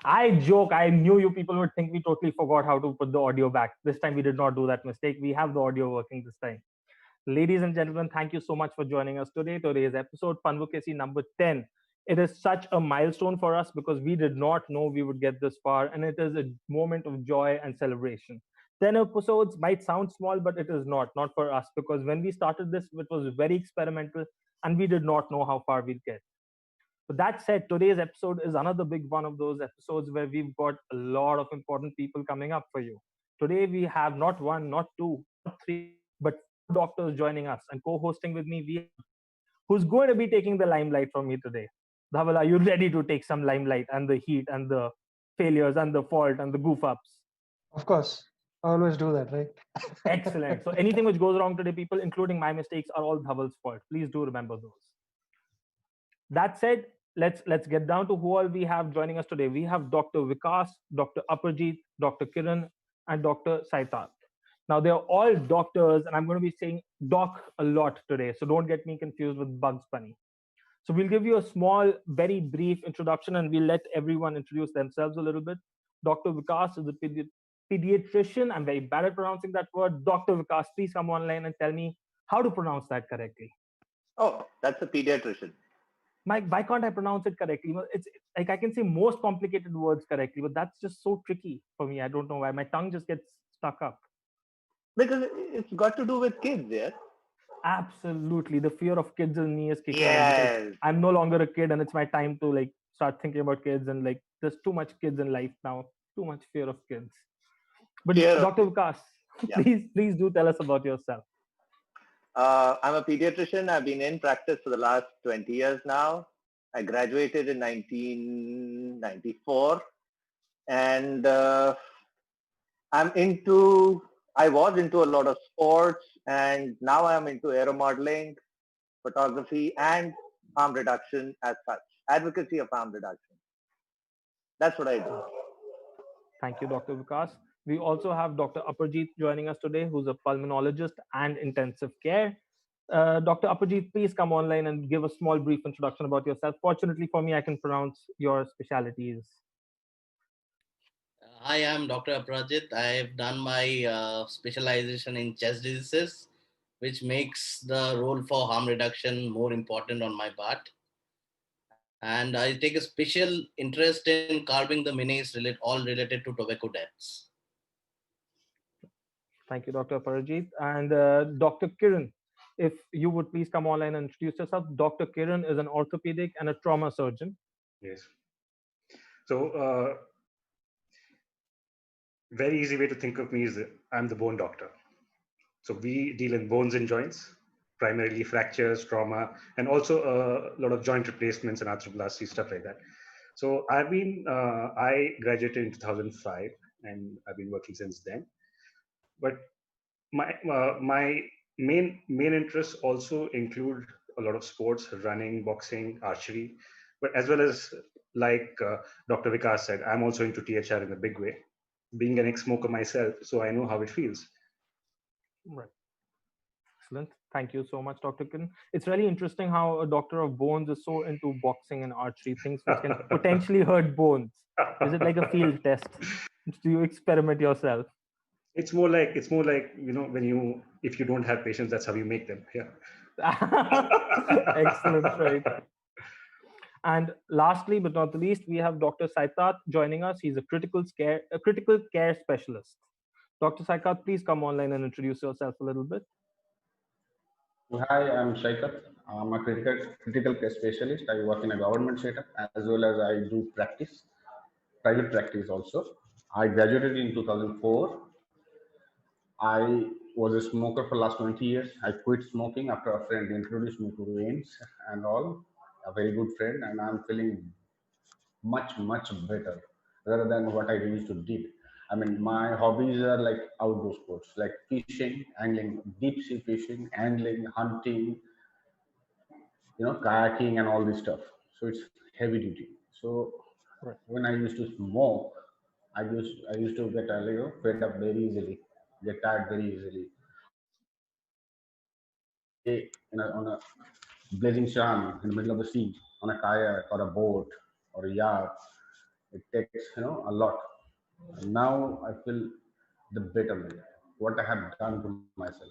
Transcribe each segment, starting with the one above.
I joke. I knew you people would think we totally forgot how to put the audio back. This time we did not do that mistake. We have the audio working this time. Ladies and gentlemen, thank you so much for joining us today. Today's episode, Funvocacy number 10. It is such a milestone for us because we did not know we would get this far, and it is a moment of joy and celebration. 10 episodes might sound small, but it is not for us, because when we started this, it was very experimental and we did not know how far we'd get. But that said, today's episode is another big one of those episodes where we've got a lot of important people coming up for you. Today, we have not one, not two, not three, but four doctors joining us and co hosting with me. Who's going to be taking the limelight from me today? Dhaval, are you ready to take some limelight and the heat and the failures and the fault and the goof ups? Of course. I always do that, right? Excellent. So anything which goes wrong today, people, including my mistakes, are all Dhaval's fault. Please do remember those. That said, let's get down to who all we have joining us today. We have Dr. Vikas, Dr. Aparjit, Dr. Kiran, and Dr. Saitat. Now they're all doctors, and I'm going to be saying doc a lot today, so don't get me confused with Bugs Bunny. So we'll give you a small, very brief introduction, and we'll let everyone introduce themselves a little bit. Dr. Vikas is a pediatrician. I'm very bad at pronouncing that word. Dr. Vikas, please come online and tell me how to pronounce that correctly. Oh, that's a pediatrician. Mike, why can't I pronounce it correctly? It's like I can say most complicated words correctly, but that's just so tricky for me. I don't know why. My tongue just gets stuck up. Because it's got to do with kids, yeah? Absolutely. The fear of kids in me is kicking in. Yes. Because I'm no longer a kid, and it's my time to like start thinking about kids, and like there's too much kids in life now. Too much fear of kids. But Dr. Vikas, Yeah. please do tell us about yourself. I'm a pediatrician. I've been in practice for the last 20 years now. I graduated in 1994, and I was into a lot of sports, and now I'm into aero modeling, photography, and harm reduction as such, advocacy of harm reduction. That's what I do. Thank you, Dr. Vikas. We also have Dr. Aparjit joining us today, who's a pulmonologist and intensive care. Dr. Aparjit, please come online and give a small brief introduction about yourself. Fortunately for me, I can pronounce your specialities. Hi, I'm Dr. Aparjit. I've done my specialization in chest diseases, which makes the role for harm reduction more important on my part. And I take a special interest in curbing the menace all related to tobacco deaths. Thank you, Dr. Aparjit. And Dr. Kiran, if you would please come online and introduce yourself. Dr. Kiran is an orthopedic and a trauma surgeon. Yes. So, very easy way to think of me is I'm the bone doctor. So we deal in bones and joints, primarily fractures, trauma, and also a lot of joint replacements and arthroplasty, stuff like that. So I graduated in 2005, and I've been working since then. But my main interests also include a lot of sports, running, boxing, archery, but as well as like Dr. Vikas said, I'm also into THR in a big way. Being an ex-smoker myself, so I know how it feels. Right. Excellent. Thank you so much, Dr. Kiran. It's really interesting how a doctor of bones is so into boxing and archery, things which can potentially hurt bones. Is it like a field test? Do you experiment yourself? It's more like if you don't have patients, that's how you make them. Yeah. Excellent, right? And lastly, but not the least, we have Dr. Saitat joining us. He's a critical care specialist. Dr. Saikat, please come online and introduce yourself a little bit. Hi, I'm Shaikat. I'm a critical care specialist. I work in a government setup as well as I do private practice also. I graduated in 2004. I was a smoker for the last 20 years. I quit smoking after a friend introduced me to veins and all. A very good friend, and I'm feeling much better rather than what I used to did. I mean, my hobbies are like outdoor sports, like fishing, angling, deep sea fishing, angling, hunting, kayaking and all this stuff. So it's heavy duty. So when I used to smoke, I used to get fed up very easily, get tired very easily. On a blazing sun in the middle of the sea, on a kayak or a boat or a yacht, It takes, a lot. And now I feel the betterment, what I have done to myself.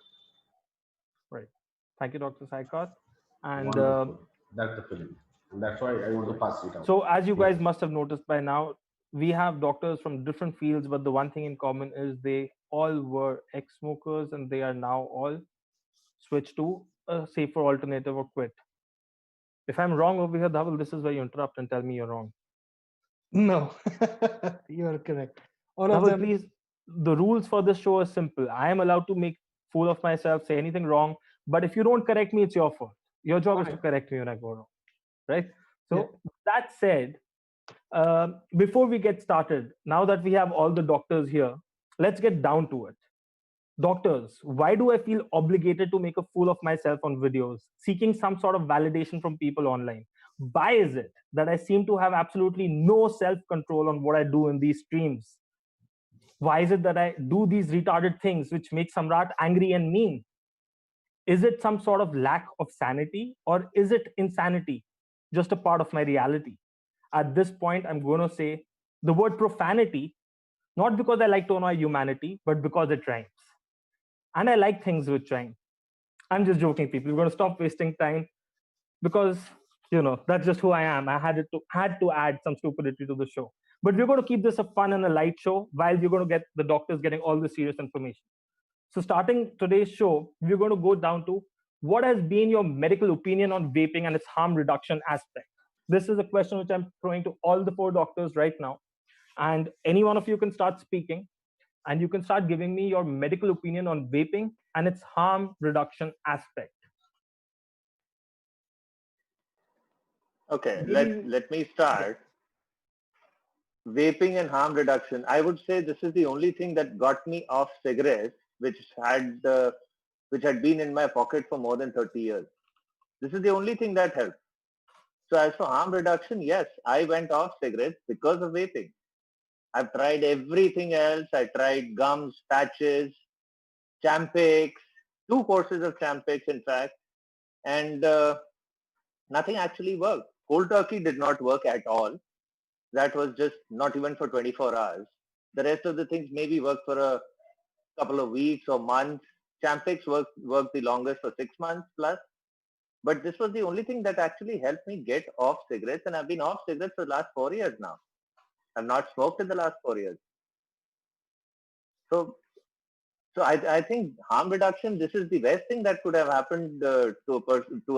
Right. Thank you, Dr. Saikath. And Wonderful. That's the feeling. And that's why I want to right. pass it out. So, as you Yes. guys must have noticed by now, we have doctors from different fields, but the one thing in common is they all were ex-smokers and they are now all switched to a safer alternative or quit. If I'm wrong over here, Dhaval, this is where you interrupt and tell me you're wrong. No, you are correct. All of Dhaval, them. please, the rules for this show are simple. I am allowed to make fool of myself, say anything wrong, but if you don't correct me, it's your fault. Your job All is to right. correct me when I go wrong, right? Yeah. So that said, before we get started, now that we have all the doctors here, let's get down to it. Doctors, why do I feel obligated to make a fool of myself on videos, seeking some sort of validation from people online? Why is it that I seem to have absolutely no self control on what I do in these streams? Why is it that I do these retarded things which make Samrat angry and mean? Is it some sort of lack of sanity or is it insanity? Just a part of my reality. At this point, I'm going to say the word profanity, not because I like to annoy humanity, but because it rhymes. And I like things which rhyme. I'm just joking, people. We're going to stop wasting time because that's just who I am. I had to add some stupidity to the show. But we're going to keep this a fun and a light show while we're going to get the doctors getting all the serious information. So starting today's show, we're going to go down to what has been your medical opinion on vaping and its harm reduction aspect. This is a question which I'm throwing to all the four doctors right now. And any one of you can start speaking and you can start giving me your medical opinion on vaping and its harm reduction aspect. Okay, Maybe, let me yeah, start. Vaping and harm reduction. I would say this is the only thing that got me off cigarettes, which had been in my pocket for more than 30 years. This is the only thing that helped. So as for harm reduction, yes, I went off cigarettes because of vaping. I've tried everything else. I tried gums, patches, Champix, 2 courses of Champix, in fact, and nothing actually worked. Cold turkey did not work at all. That was just not even for 24 hours. The rest of the things maybe worked for a couple of weeks or months. Champix worked the longest for 6 months plus. But this was the only thing that actually helped me get off cigarettes. And I've been off cigarettes for the last 4 years now. I've not smoked in the last 4 years. So, I think harm reduction, this is the best thing that could have happened to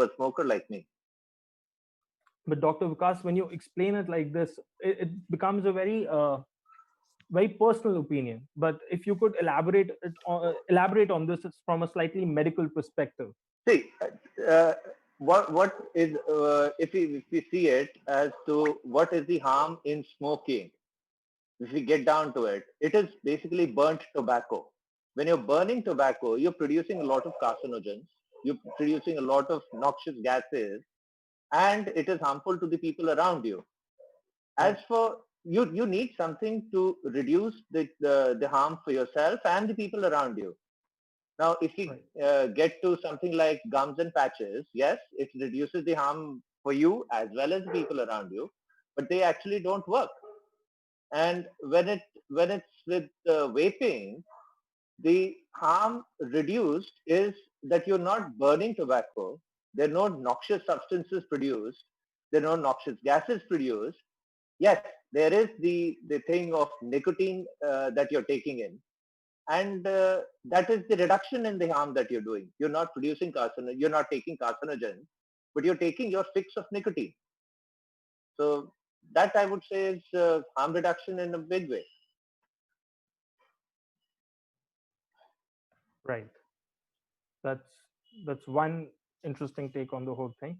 a smoker like me. but Dr. Vikas, when you explain it like this, it becomes a very personal opinion. But if you could elaborate on this from a slightly medical perspective. See, what is if we see it as to what is the harm in smoking, if we get down to it, it is basically burnt tobacco. When you're burning tobacco, you're producing a lot of carcinogens, you're producing a lot of noxious gases, and it is harmful to the people around you. As for you need something to reduce the harm for yourself and the people around you. Now, if we get to something like gums and patches, yes, it reduces the harm for you as well as the people around you, but they actually don't work. And when it's with vaping, the harm reduced is that you're not burning tobacco. There are no noxious substances produced. There are no noxious gases produced. Yes, there is the thing of nicotine that you're taking in, and that is the reduction in the harm that you're doing. You're not producing you're not taking carcinogens, but you're taking your fix of nicotine. So that I would say is harm reduction in a big way. Right. That's one interesting take on the whole thing.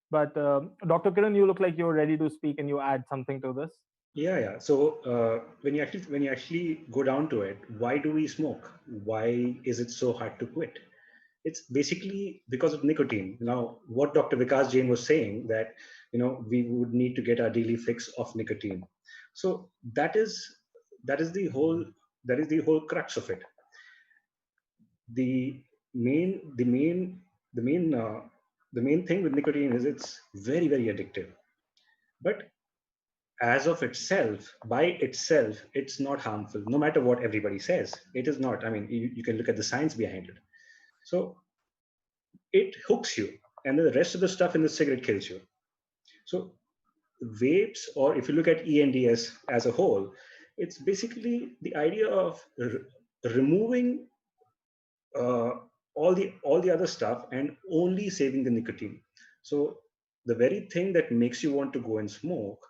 But Dr. Kiran, you look like you're ready to speak and you add something to this. Yeah. So when you actually go down to it, why do we smoke? Why is it so hard to quit? It's basically because of nicotine. Now, what Dr. Vikas Jain was saying, that we would need to get our daily fix of nicotine. So that is the whole crux of it. The main the main the main the main thing with nicotine is it's very, very addictive. But as of itself, by itself, it's not harmful, no matter what everybody says. It is not. I mean, you can look at the science behind it. So it hooks you, and the rest of the stuff in the cigarette kills you. So vapes, or if you look at ENDS as a whole, it's basically the idea of removing uh, all the other stuff and only saving the nicotine. So the very thing that makes you want to go and smoke,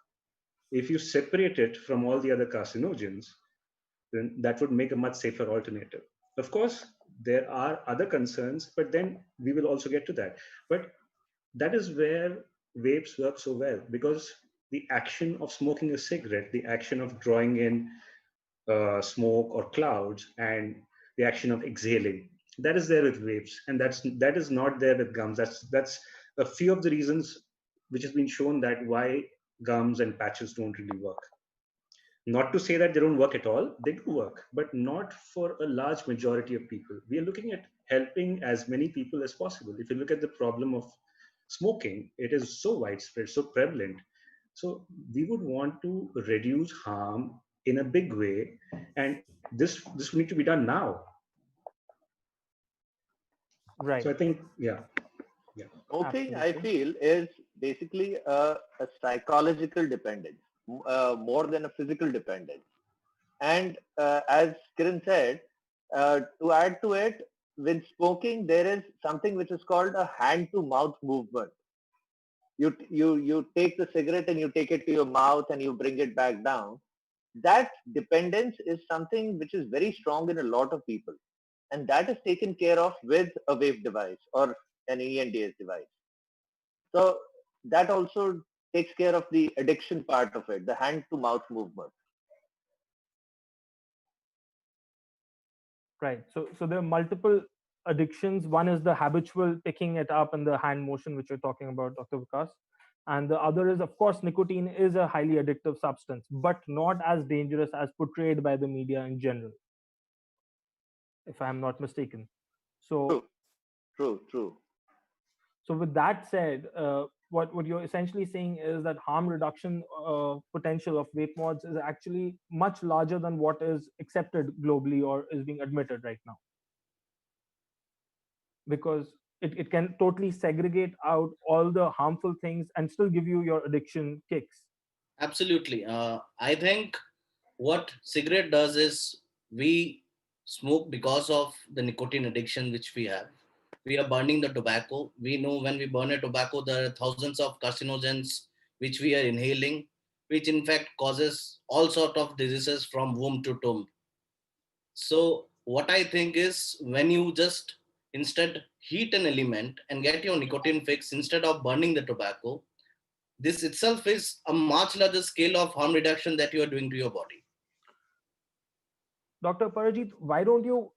if you separate it from all the other carcinogens, then that would make a much safer alternative. Of course, there are other concerns, but then we will also get to that. But that is where vapes work so well, because the action of smoking a cigarette, the action of drawing in smoke or clouds, and the action of exhaling, that is there with vapes, and that is not there with gums. That's a few of the reasons which has been shown that why gums and patches don't really work. Not to say that they don't work at all, they do work, but not for a large majority of people. We are looking at helping as many people as possible. If you look at the problem of smoking, it is so widespread, so prevalent. So we would want to reduce harm in a big way, and this would need to be done now. Right. So I think, yeah. Smoking, I Absolutely. feel, is basically a psychological dependence, more than a physical dependence. And as Kiran said, to add to it, with smoking, there is something which is called a hand-to-mouth movement. You take the cigarette and you take it to your mouth and you bring it back down. That dependence is something which is very strong in a lot of people, and that is taken care of with a vape device or an ENDS device. So that also takes care of the addiction part of it, the hand-to-mouth movement. Right. So there are multiple addictions. One is the habitual picking it up and the hand motion, which you're talking about, Dr. Vikas. And the other is, of course, nicotine is a highly addictive substance, but not as dangerous as portrayed by the media in general, if I'm not mistaken. So, True, true, true. so with that said, what you're essentially saying is that harm reduction potential of vape mods is actually much larger than what is accepted globally or is being admitted right now, because it can totally segregate out all the harmful things and still give you your addiction kicks. Absolutely. I think what cigarette does is we smoke because of the nicotine addiction which we have. We are burning the tobacco. We know when we burn a tobacco, there are thousands of carcinogens which we are inhaling, which in fact causes all sort of diseases from womb to tomb. So what I think is when you just instead heat an element and get your nicotine fix instead of burning the tobacco, this itself is a much larger scale of harm reduction that you are doing to your body. Dr. Parajit, why don't you,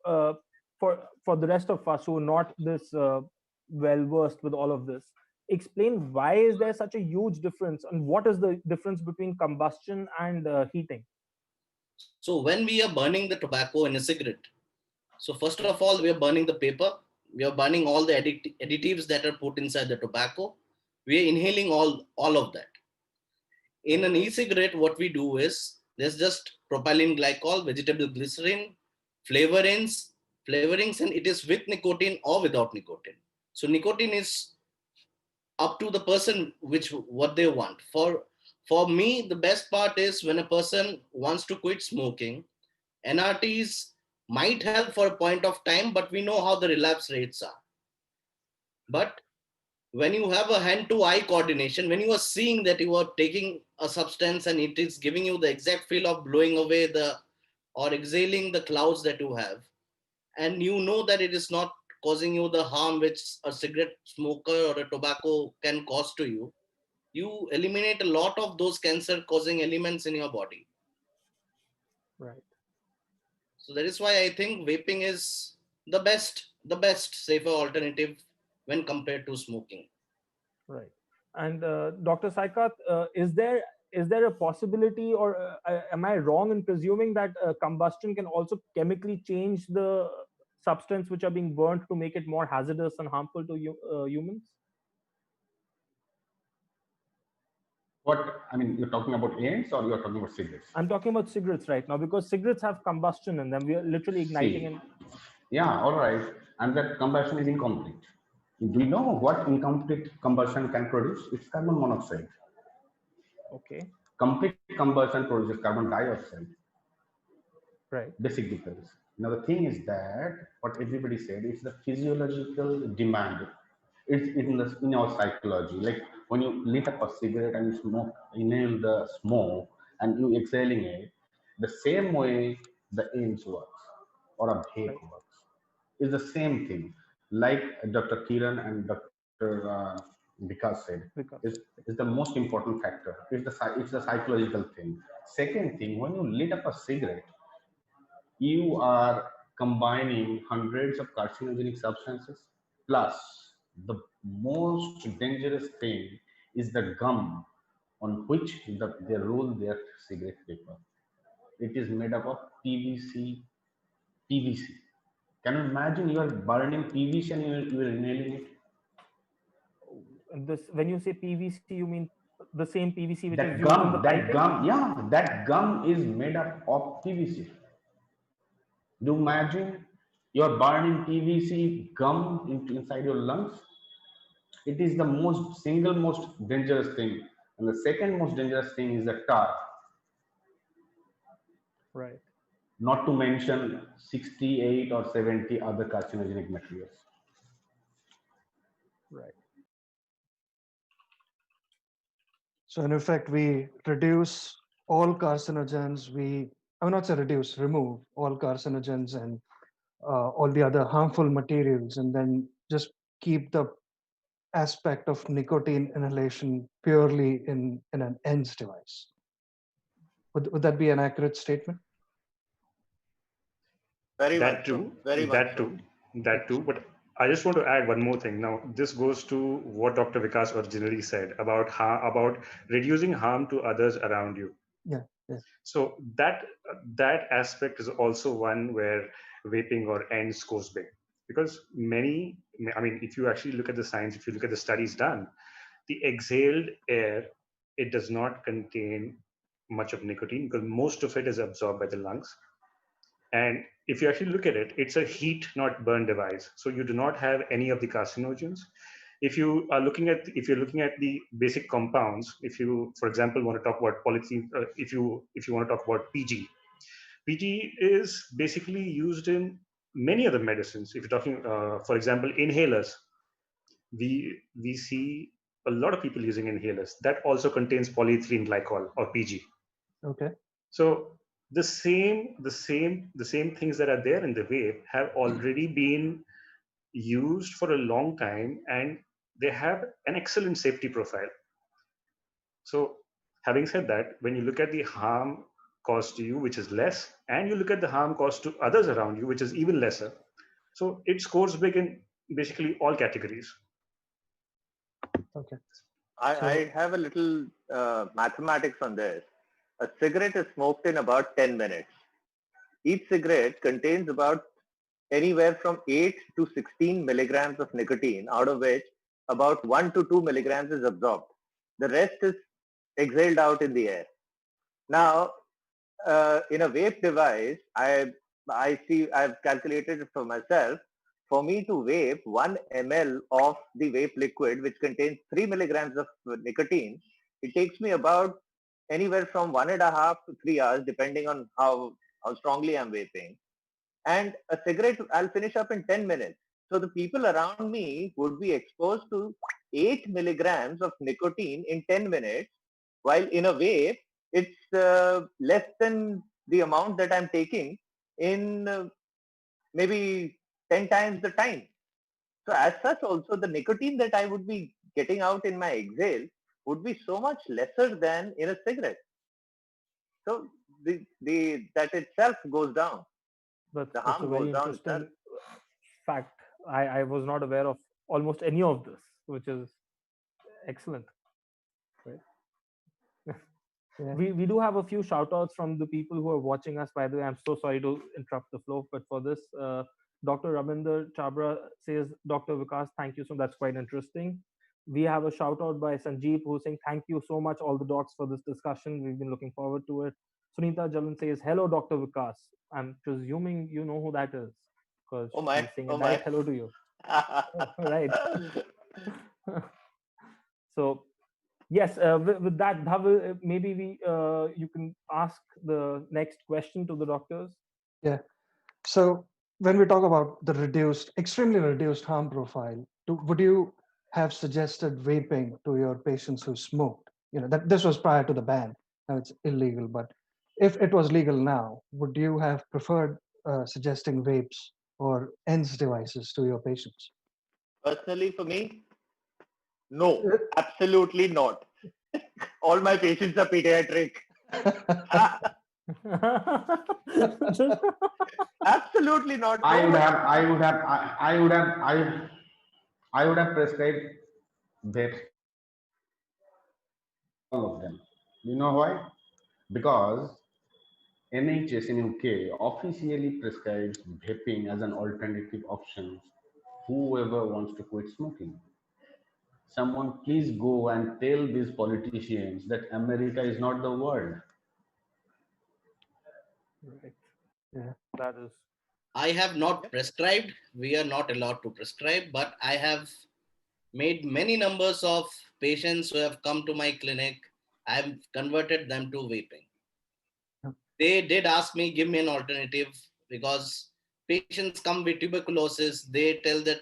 for the rest of us who are not this well versed with all of this, explain why is there such a huge difference and what is the difference between combustion and heating? So when we are burning the tobacco in a cigarette, so first of all, we are burning the paper. We are burning all the additives that are put inside the tobacco. We are inhaling all of that. In an e-cigarette, what we do is there's just propylene glycol, vegetable glycerin, flavorings, flavorings, and it is with nicotine or without nicotine. So nicotine is up to the person which what they want. For me, the best part is when a person wants to quit smoking, NRTs might help for a point of time, but we know how the relapse rates are. But when you have a hand to eye coordination, when you are seeing that you are taking a substance and it is giving you the exact feel of blowing away the or exhaling the clouds that you have, and you know that it is not causing you the harm which a cigarette smoker or a tobacco can cause to you, you eliminate a lot of those cancer causing elements in your body. Right. So that is why I think vaping is the best safer alternative when compared to smoking. Right. And Dr. Saikat, is there a possibility, or am I wrong in presuming that combustion can also chemically change the substance which are being burnt to make it more hazardous and harmful to humans? What I mean, you're talking about ends or you're talking about cigarettes? I'm talking about cigarettes right now because cigarettes have combustion in them. We are literally igniting See, and yeah, all right, and that combustion is incomplete. Do you know what incomplete combustion can produce? It's carbon monoxide. okay, Complete combustion produces carbon dioxide. right, Basic difference. Now the thing is that what everybody said is the physiological demand. It's in our psychology. Like when you lit up a cigarette and you smoke, inhale the smoke and you exhaling it, the same way the ends works or a vape right, works. Is the same thing. Like Dr. Kiran and Dr. Vikas said, because is the most important factor. It's the psychological thing. Second thing, when you lit up a cigarette, you are combining hundreds of carcinogenic substances. Plus, the most dangerous thing is the gum on which they roll their cigarette paper. It is made up of PVC. PVC. Can you imagine you are burning PVC and you are inhaling it? this when you say PVC, you mean the same PVC which is That used in the gum, that piping? gum, yeah, that gum is made up of PVC. Do you imagine you're burning PVC gum inside your lungs? It is the most single most dangerous thing. And the second most dangerous thing is the tar, Right, not to mention 68 or 70 other carcinogenic materials. right, So in effect, we reduce all carcinogens. I will not say reduce, remove all carcinogens and all the other harmful materials, and then just keep the aspect of nicotine inhalation purely in an ends device. Would that be an accurate statement? Very much That so. too, Very much that so. too, that too. But I just want to add one more thing. Now, this goes to what Dr. Vikas originally said about about reducing harm to others around you. Yeah, yeah. So that aspect is also one where vaping or ends scores big, because many, I mean, if you actually look at the science, if you look at the studies done, the exhaled air, it does not contain much of nicotine because most of it is absorbed by the lungs. And if you actually look at it, it's a heat not burn device, so you do not have any of the carcinogens. If you're looking at the basic compounds, if you, for example, want to talk about polythene, if you want to talk about PG is basically used in many other medicines. If you're talking, for example, inhalers, we see a lot of people using inhalers that also contains polyethylene glycol or PG. Okay. So the same things that are there in the vape have already been used for a long time, and they have an excellent safety profile. So having said that, when you look at the harm caused to you, which is less, and you look at the harm caused to others around you, which is even lesser, so it scores big in basically all categories. Okay. I So have a little mathematics on this. A cigarette is smoked in about 10 minutes. Each cigarette contains about anywhere from 8 to 16 milligrams of nicotine, out of which about 1 to 2 milligrams is absorbed. The rest is exhaled out in the air. Now, in a vape device, I've calculated it for myself. For me to vape 1 ml of the vape liquid, which contains 3 milligrams of nicotine, it takes me about anywhere from 1.5 to 3 hours, depending on how strongly I'm vaping. And a cigarette I'll finish up in 10 minutes. So the people around me would be exposed to 8 milligrams of nicotine in 10 minutes, while in a vape, it's less than the amount that I'm taking in maybe 10 times the time. So as such, also the nicotine that I would be getting out in my exhale would be so much lesser than in a cigarette. So that itself goes down. The that's a harm very goes down itself. interesting fact. I was not aware of almost any of this, which is excellent. Right. yeah. We do have a few shout outs from the people who are watching us. By the way, I'm so sorry to interrupt the flow, but for this, Dr. Rabinder Chabra says, Dr. Vikas, thank you so much. That's quite interesting. we have a shout out by Sanjeev who's saying, "Thank you so much, all the docs, for this discussion. We've been looking forward to it." Sunita Jalan says, "Hello, Dr. Vikas." I'm presuming you know who that is because Oh my, she's saying a oh direct my. hello to you. Right. So, yes, with that, Dhaval, maybe you can ask the next question to the doctors. Yeah. So when we talk about the reduced, extremely reduced harm profile, would you have suggested vaping to your patients who smoked? You know, that this was prior to the ban. Now it's illegal, but if it was legal now, would you have preferred suggesting vapes or ENS devices to your patients? Personally, for me, no, absolutely not. All my patients are pediatric. Absolutely not. I No would one. have, I would have, I would have prescribed vapes, all of them. You know why? Because NHS in UK officially prescribes vaping as an alternative option. Whoever wants to quit smoking. Someone please go and tell these politicians that America is not the world. Right. Yeah. That is I have not prescribed. We are not allowed to prescribe, but I have made many numbers of patients who have come to my clinic. I've converted them to vaping. They did ask me, give me an alternative, because patients come with tuberculosis. They tell that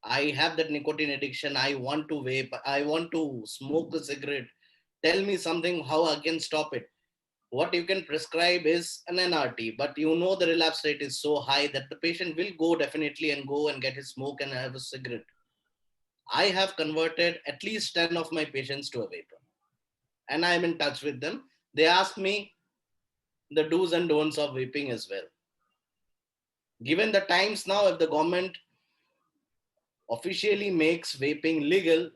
I have that nicotine addiction. I want to vape. I want to smoke a cigarette. Tell me something how I can stop it. What you can prescribe is an NRT, but you know the relapse rate is so high that the patient will go definitely and go and get his smoke and have a cigarette. I have converted at least 10 of my patients to a vapor, and I am in touch with them. They ask me the do's and don'ts of vaping as well. Given the times now, if the government officially makes vaping legal,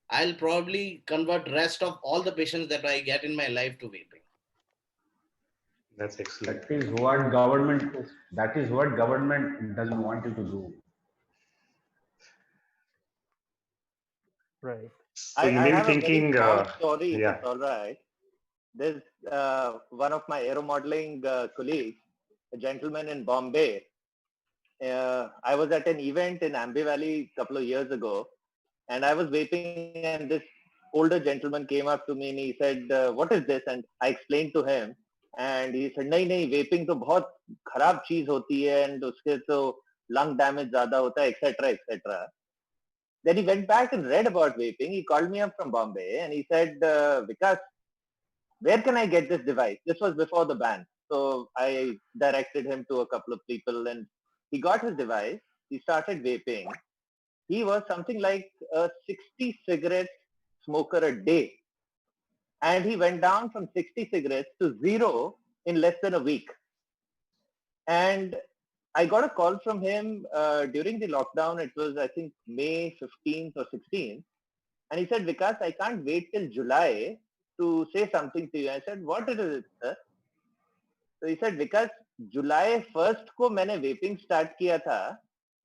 I'll probably convert rest of all the patients that I get in my life to vaping. That's excellent. That is what government. That is what government doesn't want you to do. right. So you I may be have a very thinking, small story, if yeah, it's all right. There's one of my aero modeling colleagues, a gentleman in Bombay. I was at an event in Ambi Valley a couple of years ago, and I was vaping, and this older gentleman came up to me and he said, "What is this?" And I explained to him, and he said, "नहीं नहीं, vaping तो बहुत खराब चीज होती है, and उसके तो lung damage ज़्यादा होता है, etc. etc." Then he went back and read about vaping. He called me up from Bombay and he said, "Vikas, where can I get this device?" This was before the ban. So I directed him to a couple of people and he got his device. He started vaping. He was something like a 60 cigarette smoker a day. And he went down from 60 cigarettes to zero in less than a week. And I got a call from him during the lockdown. It was, I think, May 15th or 16th. And he said, "Vikas, I can't wait till July to say something to you." I said, "What is it, sir?" So he said, "Vikas, July 1st को मैंने vaping start किया था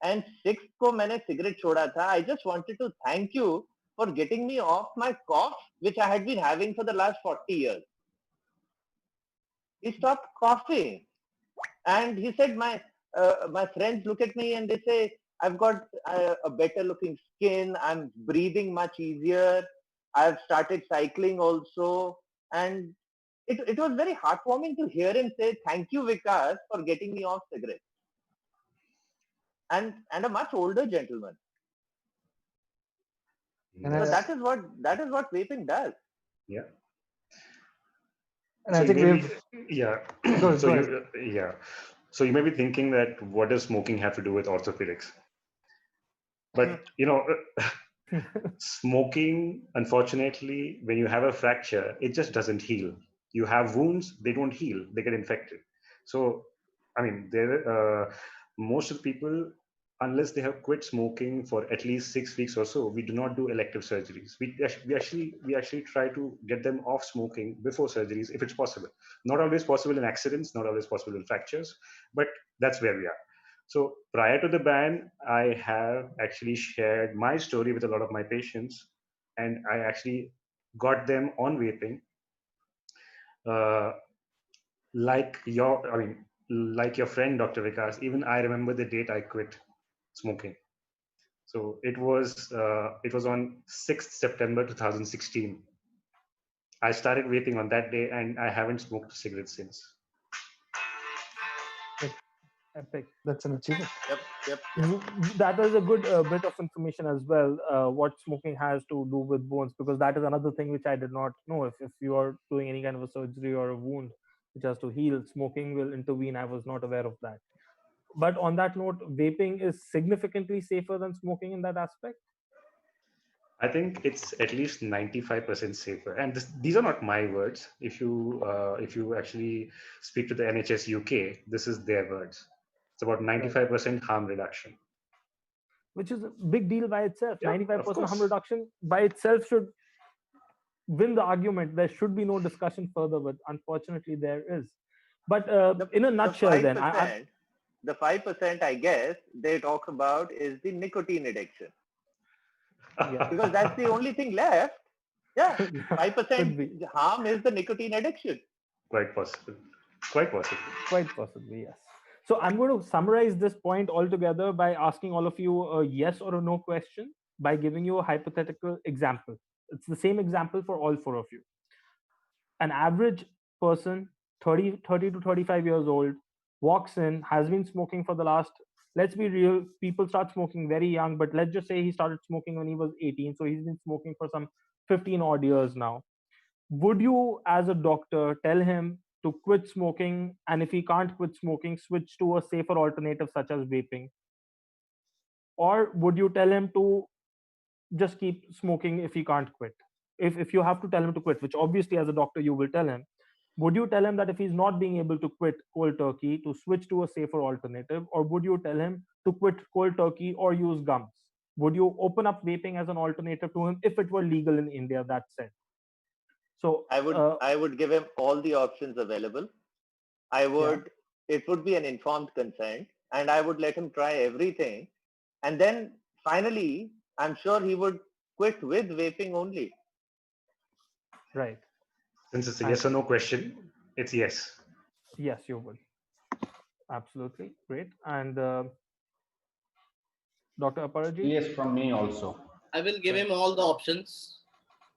and 6th को मैंने cigarette छोड़ा था. I just wanted to thank you for getting me off my cough, which I had been having for the last 40 years. He stopped coughing. And he said, my friends look at me and they say, "I've got a better looking skin. I'm breathing much easier. I've started cycling also." And it was very heartwarming to hear him say, "Thank you, Vikas, for getting me off cigarettes." And a much older gentleman. And So that's, that is what vaping does. yeah. and So I you think may be, we've yeah. So go ahead. yeah. So you may be thinking that what does smoking have to do with orthopedics? But smoking, unfortunately, when you have a fracture, it just doesn't heal. You have wounds, they don't heal, they get infected. So, I mean, most of the people, unless they have quit smoking for at least 6 weeks or so, we do not do elective surgeries. We actually try to get them off smoking before surgeries if it's possible. Not always possible in accidents, not always possible in fractures, but that's where we are. So prior to the ban, I have actually shared my story with a lot of my patients and I actually got them on vaping. Uh, like your friend, Dr. Vikas, even I remember the date I quit smoking. So it was on 6th September 2016. I started vaping on that day, and I haven't smoked a cigarette since. Epic. That's an achievement. Yep. That is a good bit of information as well, what smoking has to do with bones, because that is another thing which I did not know. If you are doing any kind of a surgery or a wound which has to heal, smoking will intervene. I was not aware of that. But on that note, vaping is significantly safer than smoking in that aspect. I think it's at least 95% safer. And these are not my words. If you actually speak to the NHS UK, this is their words. It's about Right. 95% harm reduction. Which is a big deal by itself. Yeah, of 95% harm course. reduction by itself should win the argument. There should be no discussion further, but unfortunately there is. But The in a the nutshell, five then percent, the 5% I guess they talk about is the nicotine addiction, yeah, because that's the only thing left. Yeah, yeah, could 5% be. harm is the nicotine addiction. Quite possible. Quite possible. Quite possibly, yes. So I'm going to summarize this point altogether by asking all of you a yes or a no question by giving you a hypothetical example. It's the same example for all four of you. An average person, 30 to 35 years old, walks in, has been smoking for the last, let's be real, people start smoking very young, but let's just say he started smoking when he was 18. So he's been smoking for some 15 odd years now. Would you, as a doctor, tell him to quit smoking, and if he can't quit smoking, switch to a safer alternative such as vaping? Or would you tell him to just keep smoking if he can't quit? If you have to tell him to quit, which obviously as a doctor you will tell him, would you tell him that if he's not being able to quit cold turkey, to switch to a safer alternative? Or would you tell him to quit cold turkey or use gums? Would you open up vaping as an alternative to him if it were legal in India? That said, so I would give him all the options available. I yeah, would, it would be an informed consent, and I would let him try everything. And then finally, I'm sure he would quit with vaping only. right. Since it's a And yes or no question, it's yes. yes, you would. Absolutely. Great. And Dr. Aparajit? Yes, from me also. I will give Right. him all the options.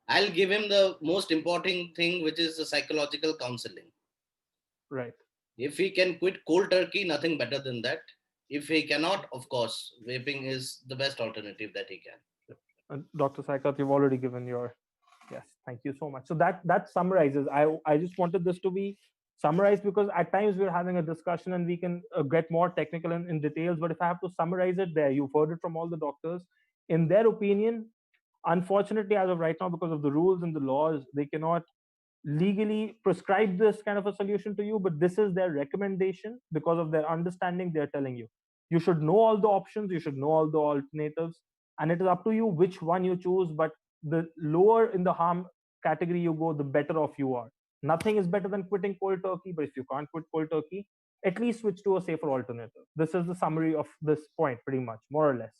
I'll give him the most important thing, which is the psychological counseling. Right. If he can quit cold turkey, nothing better than that. If he cannot, of course, vaping is the best alternative that he can. And Dr. Saikat, you've already given your yes. Thank you so much. So that summarizes. I just wanted this to be summarized because at times we're having a discussion and we can get more technical in details. But if I have to summarize it, there you've heard it from all the doctors. In their opinion, unfortunately, as of right now, because of the rules and the laws, they cannot legally prescribe this kind of a solution to you, but this is their recommendation. Because of their understanding, they're telling you should know all the options, you should know all the alternatives, and it is up to you which one you choose. But the lower in the harm category you go, the better off you are. Nothing is better than quitting cold turkey, but if you can't quit cold turkey, at least switch to a safer alternative. This is the summary of this point, pretty much, more or less,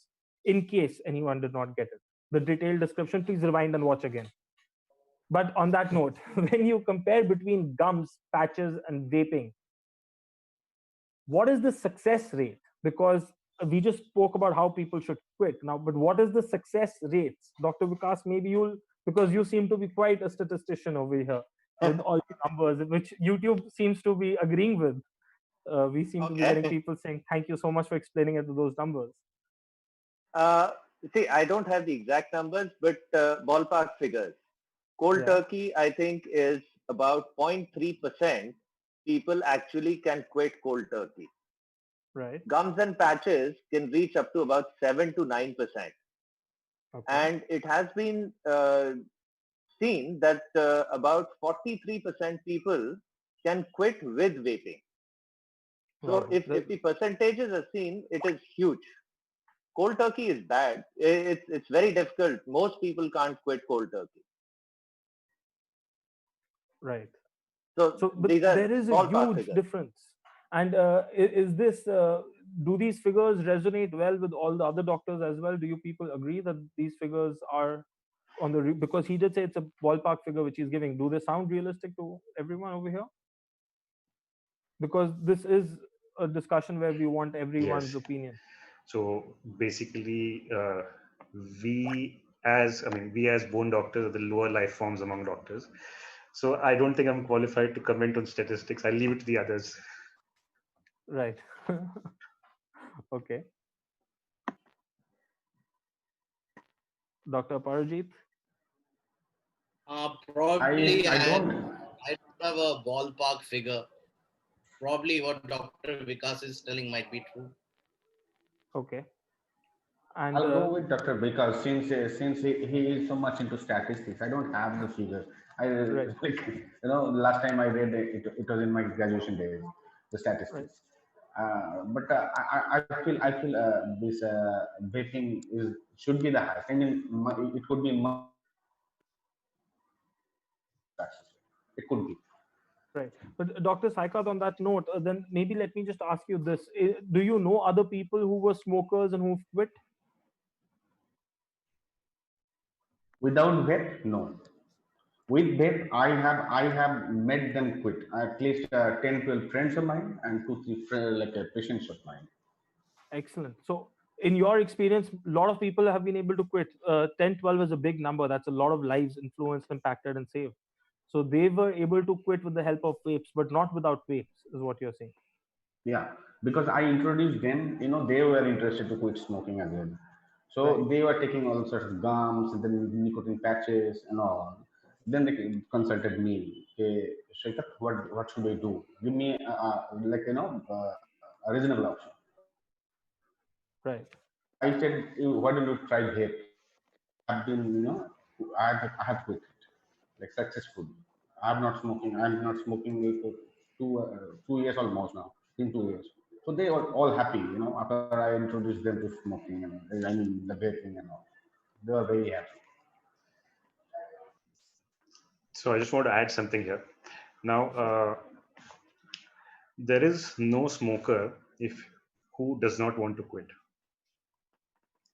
in case anyone did not get it. The detailed description, please rewind and watch again. But on that note, when you compare between gums, patches, and vaping, what is the success rate? Because we just spoke about how people should quit now, but what is the success rates? Dr. Vikas, maybe you'll, because you seem to be quite a statistician over here with all the numbers, which YouTube seems to be agreeing with. We seem to be getting Okay. people saying, thank you so much for explaining it with those numbers. Uh, See, I don't have the exact numbers, but ballpark figures. Cold Yeah, turkey, I think, is about 0.3% people actually can quit cold turkey. right. Gums and patches can reach up to about 7 to 9%. Okay. And it has been seen that about 43% people can quit with vaping. So Wow. if the percentages are seen, it is huge. Cold turkey is bad. It's very difficult. Most people can't quit cold turkey. Right. So So, but these are there is a ballpark huge figures. difference. And is this, do these figures resonate well with all the other doctors as well? Do you people agree that these figures are on the because he did say it's a ballpark figure which he's giving. Do they sound realistic to everyone over here? Because this is a discussion where we want everyone's Yes. opinion. So basically, we as bone doctors are the lower life forms among doctors. So I don't think I'm qualified to comment on statistics. I'll leave it to the others. Right. Okay. Dr. Parajit. Probably I I don't. I don't have a ballpark figure. Probably what Dr. Vikas is telling might be true. Okay. And I'll go with Dr. Because since he is so much into statistics, I don't have the figure. I right, like last time I read it was in my graduation days, the right, statistics. But I feel this vaping is should be the highest. I mean, it could be much successful. It could be. right. But Dr. Saikat, on that note, then maybe let me just ask you this: do you know other people who were smokers and who've quit? Without vape, no. With vape, I have made them quit. At least 10, 12 friends of mine and two, three like patients of mine. Excellent. So, in your experience, a lot of people have been able to quit. 10, 12 is a big number. That's a lot of lives influenced, impacted, and saved. So, they were able to quit with the help of vapes, but not without vapes, is what you're saying. Yeah, because I introduced them, they were interested to quit smoking as well. Right, So they were taking all sorts of gums and then nicotine patches and all. Then they consulted me. Okay, Shekhar, what should I do? Give me a reasonable option. right, So I said, why don't you try vape? I have been, I have quit it like successfully. I'm not smoking. I'm not smoking for 2 years almost now. In 2 years. So they were all happy, after I introduced them to smoking and I mean the vaping and all. They were very happy. So I just want to add something here. Now, there is no smoker if who does not want to quit.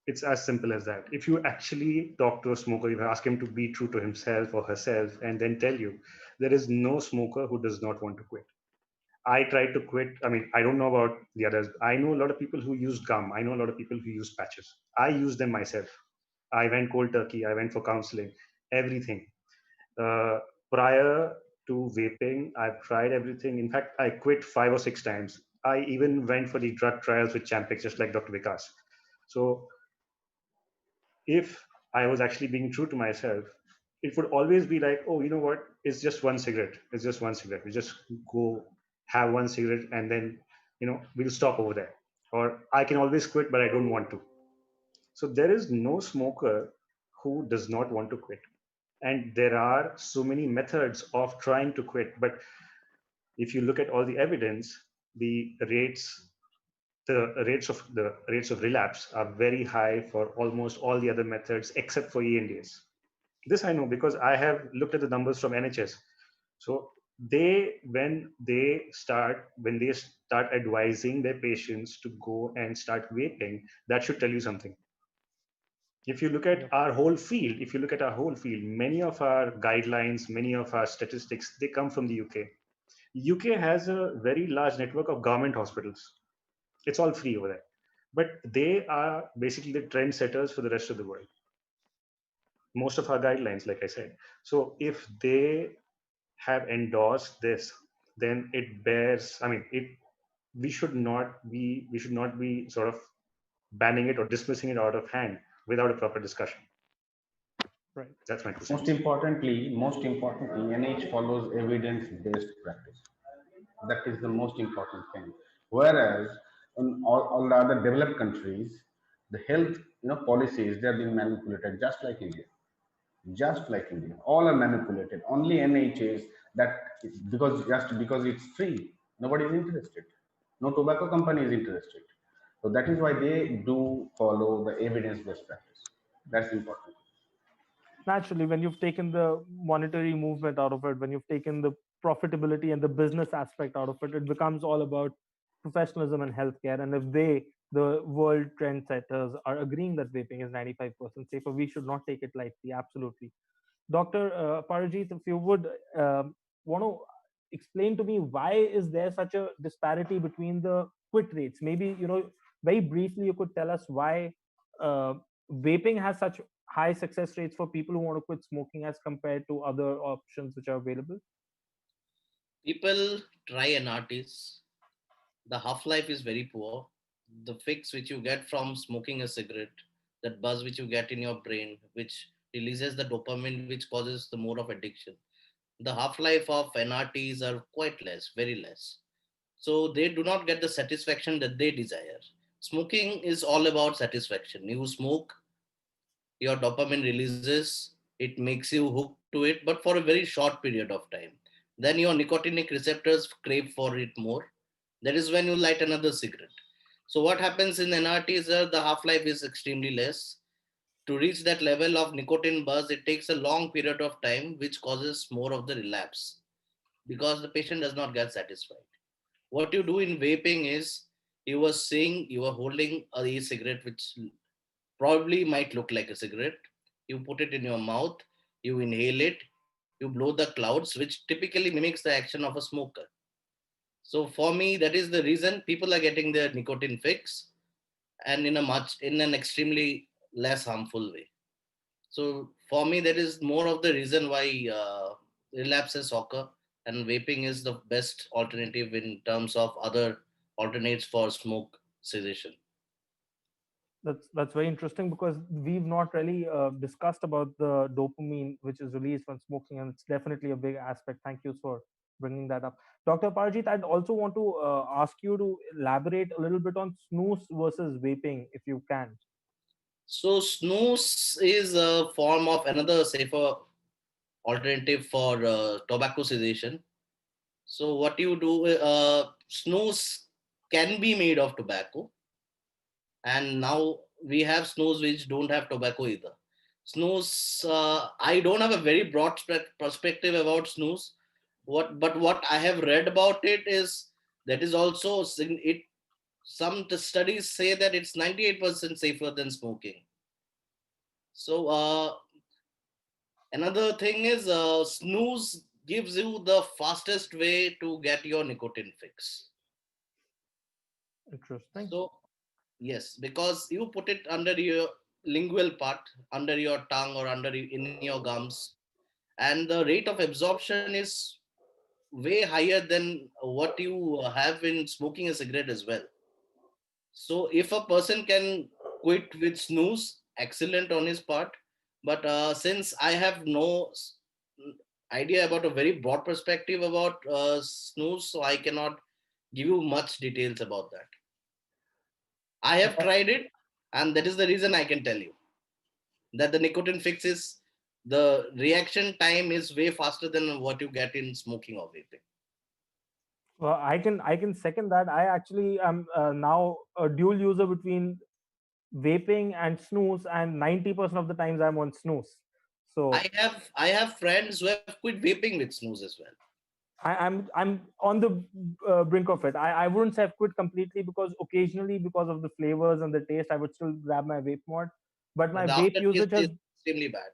It's as simple as that. If you actually talk to a smoker, you ask him to be true to himself or herself, and then tell you, there is no smoker who does not want to quit. I tried to quit. I mean, I don't know about the others. I know a lot of people who use gum. I know a lot of people who use patches. I use them myself. I went cold turkey. I went for counseling, everything. Uh, Prior to vaping, I've tried everything. In fact, I quit 5 or 6 times. I even went for the drug trials with Champix, just like Dr. Vikas. So if I was actually being true to myself, it would always be like, oh, you know what? It's just one cigarette. It's just one cigarette. We just go have one cigarette and then, we'll stop over there. Or I can always quit, but I don't want to. So there is no smoker who does not want to quit. And there are so many methods of trying to quit. But if you look at all the evidence, the rates the rates of relapse are very high for almost all the other methods except for ENDs. This I know because I have looked at the numbers from NHS. So when they start advising their patients to go and start vaping, that should tell you something. If you look at yep, our whole field, many of our guidelines, many of our statistics, they come from the UK. UK has a very large network of government hospitals. It's all free over there. But they are basically the trendsetters for the rest of the world. Most of our guidelines, like I said. So if they have endorsed this, then it bears, I mean, we should not be sort of banning it or dismissing it out of hand without a proper discussion. right, That's my two Most cents. importantly, most importantly, NH follows evidence-based practice. That is the most important thing. Whereas in all the other developed countries, the health policies they're being manipulated just like India. Just like India. All are manipulated. Only NHS that just because it's free, nobody is interested. No tobacco company is interested. So that is why they do follow the evidence-based practice. That's important. naturally, when you've taken the monetary movement out of it, when you've taken the profitability and the business aspect out of it, it becomes all about professionalism in healthcare, and if they, the world trendsetters, are agreeing that vaping is 95% safer, we should not take it lightly. Absolutely. Dr. Parajit, if you would want to explain to me, why is there such a disparity between the quit rates? Maybe, very briefly, you could tell us why uh, vaping has such high success rates for people who want to quit smoking as compared to other options which are available. People try an artist. The half life is very poor. The fix which you get from smoking a cigarette, that buzz which you get in your brain, which releases the dopamine, which causes the more of addiction. The half life of NRTs are quite less, very less. So they do not get the satisfaction that they desire. Smoking is all about satisfaction. You smoke, your dopamine releases, it makes you hooked to it, but for a very short period of time. Then your nicotinic receptors crave for it more. That is when you light another cigarette. So what happens in NRT is that the half-life is extremely less. To reach that level of nicotine buzz, it takes a long period of time, which causes more of the relapse because the patient does not get satisfied. What you do in vaping is, you were saying you were holding a e-cigarette which probably might look like a cigarette. You put it in your mouth, you inhale it, you blow the clouds, which typically mimics the action of a smoker. So for me, that is the reason people are getting their nicotine fix, and in an extremely less harmful way. So for me, that is more of the reason why relapses occur, and vaping is the best alternative in terms of other alternates for smoke cessation. That's very interesting, because we've not really discussed about the dopamine which is released when smoking, and it's definitely a big aspect. Thank you for bringing that up. Dr. Parajit, I'd also want to ask you to elaborate a little bit on snooze versus vaping, if you can. So snooze is a form of another safer alternative for tobacco cessation. So what you do, snooze can be made of tobacco, and now we have snooze which don't have tobacco either. Snooze, I don't have a very broad perspective about snooze. What I have read about it is that is also it. Some studies say that it's 98% safer than smoking. So another thing is snooze gives you the fastest way to get your nicotine fix. Interesting. So yes, because you put it under your lingual part, under your tongue or in your gums, and the rate of absorption is way higher than what you have in smoking a cigarette as well. So if a person can quit with snooze, excellent on his part. But since I have no idea about a very broad perspective about snooze, so I cannot give you much details about that. I have tried it, and that is the reason I can tell you that the nicotine fix is, the reaction time is way faster than what you get in smoking or vaping. Well, I can second that. I actually am now a dual user between vaping and snooze, and 90% of the times I'm on snooze. So I have friends who have quit vaping with snooze as well. I'm on the brink of it. I wouldn't say I've quit completely, because occasionally, because of the flavors and the taste, I would still grab my vape mod. But But my the vape aftertaste usage is has, extremely bad.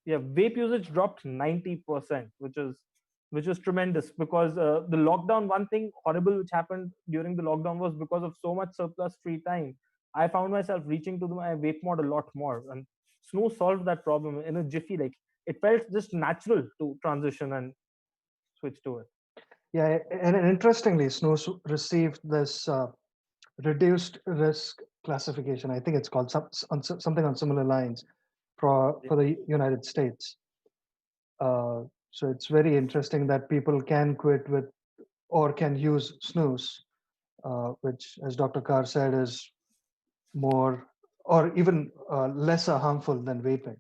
yeah, vape usage dropped 90%, which is tremendous, because the lockdown, one thing horrible which happened during the lockdown was, because of so much surplus free time, I found myself reaching to my vape mod a lot more, and snooze solved that problem in a jiffy. Like, it felt just natural to transition and switch to it. Yeah, and interestingly, snooze received this reduced risk classification. I think it's called something on similar lines for the United States. So it's very interesting that people can quit with or can use snooze, which, as Dr. Carr said, is more or even lesser harmful than vaping.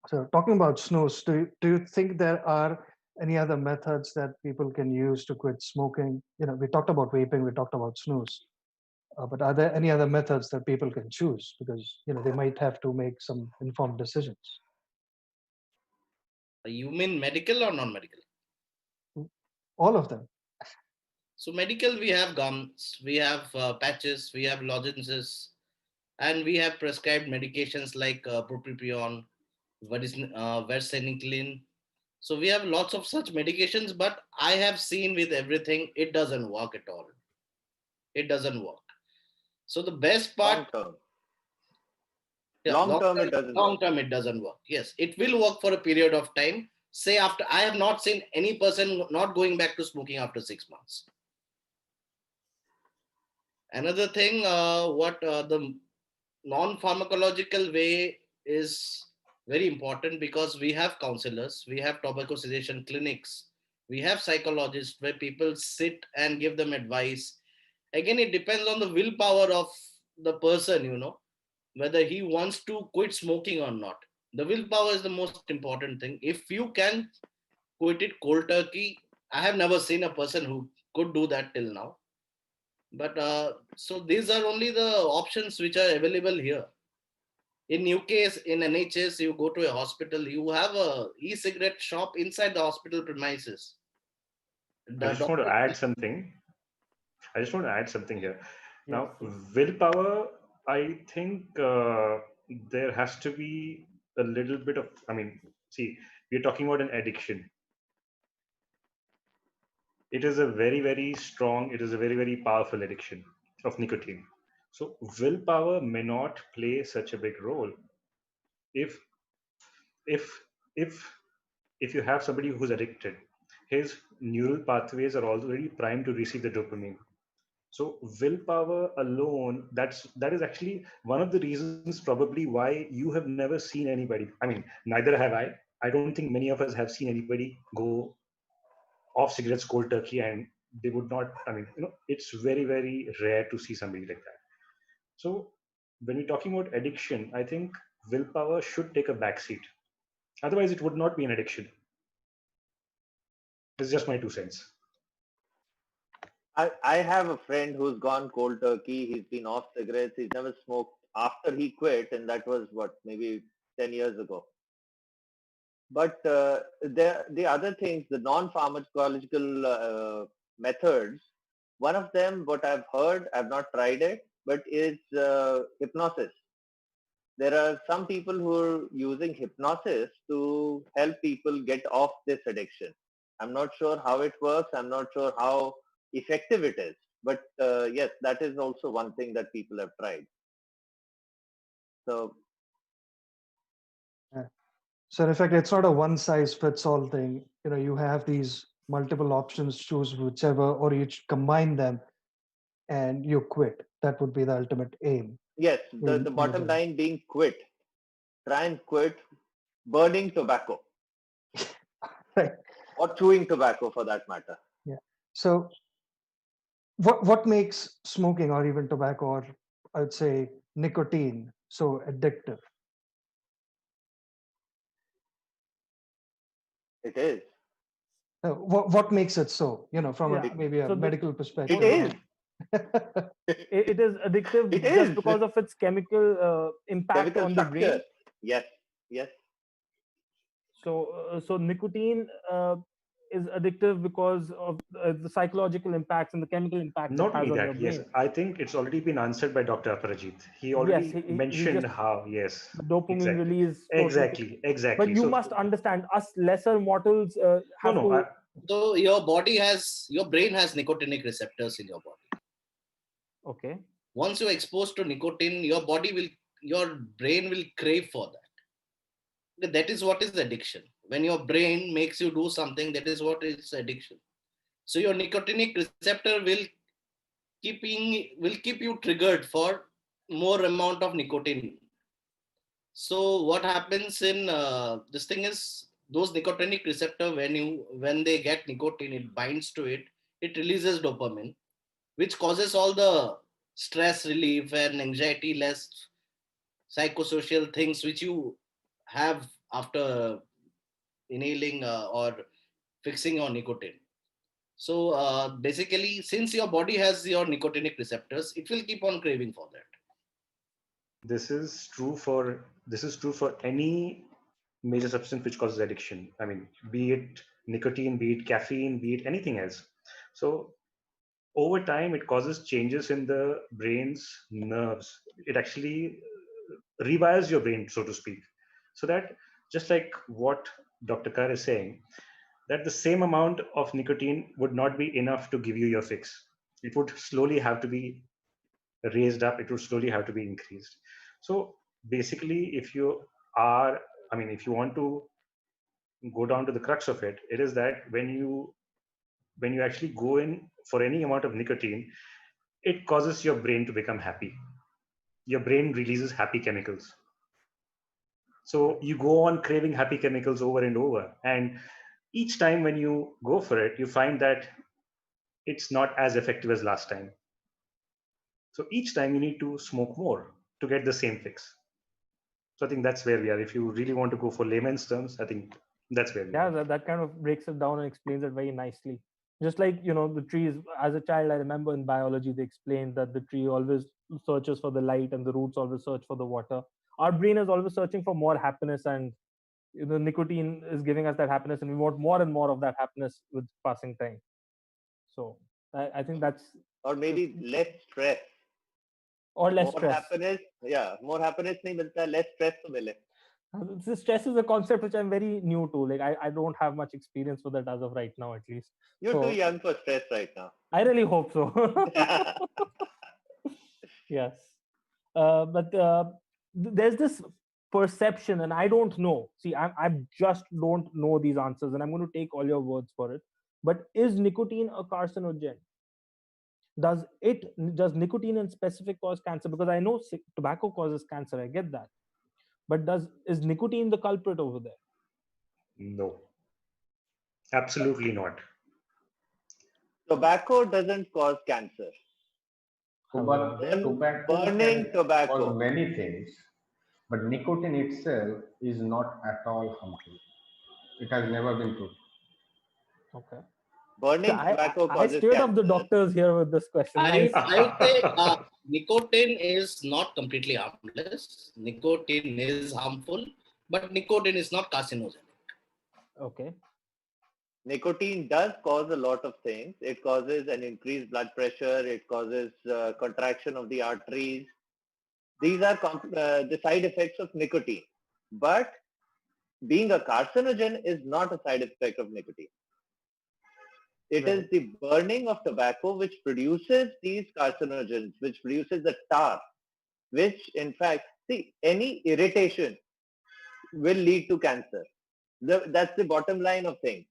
So, talking about snooze, do you think there are any other methods that people can use to quit smoking? We talked about vaping, we talked about snooze, but are there any other methods that people can choose? Because they might have to make some informed decisions. You mean medical or non-medical? All of them. So medical, we have gums, we have patches, we have lozenges, and we have prescribed medications like bupropion, varenicline. So we have lots of such medications, but I have seen with everything, it doesn't work at all. It doesn't work. So the best part, Long term. yeah, Long term, it doesn't long work. term, it doesn't work. Yes, it will work for a period of time. Say after, I have not seen any person not going back to smoking after 6 months. Another thing, what the non-pharmacological way is very important, because we have counselors, we have tobacco cessation clinics, we have psychologists where people sit and give them advice. Again, it depends on the willpower of the person, whether he wants to quit smoking or not. The willpower is the most important thing. If you can quit it cold turkey, I have never seen a person who could do that till now. But so these are only the options which are available here. In UK, in NHS, you go to a hospital, you have a e-cigarette shop inside the hospital premises. I The just want to doctor, add something. I just want to add something here. Yes, Now, please. willpower, I think there has to be a little bit of, I mean, see, we're talking about an addiction. It is a very, very strong, it is a very, very powerful addiction of nicotine. So, willpower may not play such a big role. If, if, if, if you have somebody who's addicted, his neural pathways are already primed to receive the dopamine. So willpower alone, that is actually one of the reasons probably why you have never seen anybody. I mean, neither have I. I don't think many of us have seen anybody go off cigarettes cold turkey, and they would not. I mean, it's very, very rare to see somebody like that. So when we're talking about addiction, I think willpower should take a backseat. Otherwise, it would not be an addiction. It's just my 2 cents. I have a friend who's gone cold turkey. He's been off cigarettes. He's never smoked after he quit, and that was what, maybe 10 years ago. But the other things, the non-pharmacological methods, one of them, what I've heard, I've not tried it, but is hypnosis. There are some people who are using hypnosis to help people get off this addiction. I'm not sure how it works. I'm not sure how effective it is. But yes, that is also one thing that people have tried. So Yeah. So in fact, it's not a one size fits all thing. You have these multiple options, choose whichever, or you combine them and you quit. That would be the ultimate aim. yes, In, the in a bottom way. line being quit. Try and quit burning tobacco Right. or chewing tobacco for that matter. Yeah. So what makes smoking or even tobacco or I would say nicotine so addictive? It is. What makes it so? From Yeah. a maybe a So medical It perspective is. or it is It addictive just is. because of its chemical impact Chemical on the structure. brain. Yes. Yes. So nicotine is addictive because of the psychological impacts and the chemical impact it Not has only on your that, yes, brain. I think it's already been answered by Dr. Aparajit. He Yes, already he mentioned just how, yes, the dopamine exactly, release totally. exactly, But exactly. you So, must understand, us lesser mortals no, have no, to. so your brain has nicotinic receptors in your body. Okay. Once you're exposed to nicotine, your brain will crave for that. That is what is addiction. When your brain makes you do something, that is what is addiction. So your nicotinic receptor will keep you triggered for more amount of nicotine. So what happens in this thing is, those nicotinic receptor, when they get nicotine, it binds to it, it releases dopamine, which causes all the stress relief and anxiety less psychosocial things which you have after inhaling or fixing on nicotine. So basically, since your body has your nicotinic receptors, it will keep on craving for that. this is true for any major substance which causes addiction. I mean, be it nicotine, be it caffeine, be it anything else. So over time it causes changes in the brain's nerves. It actually rewires your brain, so to speak. So that, just like what Dr. Kar is saying, that the same amount of nicotine would not be enough to give you your fix. It would slowly have to be raised up, it would slowly have to be increased. So basically, if you are, I mean, if you want to go down to the crux of it, it is that when you actually go in for any amount of nicotine, it causes your brain to become happy. Your brain releases happy chemicals. So you go on craving happy chemicals over and over. And each time when you go for it, you find that it's not as effective as last time. So each time you need to smoke more to get the same fix. So I think that's where we are. If you really want to go for layman's terms, I think that's where we Yeah, are. that kind of breaks it down and explains it very nicely. Just like, the trees, as a child, I remember in biology they explained that the tree always searches for the light and the roots always search for the water. Our brain is always searching for more happiness, and nicotine is giving us that happiness, and we want more and more of that happiness with passing time. So I think that's or maybe less stress. or less More stress. happiness, yeah, more happiness नहीं मिलता, less stress तो मिले. The stress is a concept which I'm very new to. Like I don't have much experience with it as of right now, at least. You're too So young for stress right now. I really hope so. Yes. But there's this perception, and I don't know. See, I just don't know these answers, and I'm going to take all your words for it. But is nicotine a carcinogen? Does nicotine in specific cause cancer? Because I know tobacco causes cancer. I get that. But is nicotine the culprit over there? No, absolutely not. Tobacco doesn't cause cancer. But Then tobacco burning can cause tobacco. many things, but nicotine itself is not at all harmful. It has never been proved. Okay. So Burning tobacco I causes stirred up the cancer. doctors here with this question. Nice. I would say nicotine is not completely harmless. Nicotine is harmful, but nicotine is not carcinogenic. Okay. Nicotine does cause a lot of things. It causes an increased blood pressure. It causes contraction of the arteries. These are the side effects of nicotine. But being a carcinogen is not a side effect of nicotine. It Right. is the burning of tobacco which produces these carcinogens, which produces the tar, which in fact, see, any irritation will lead to cancer. That's the bottom line of things.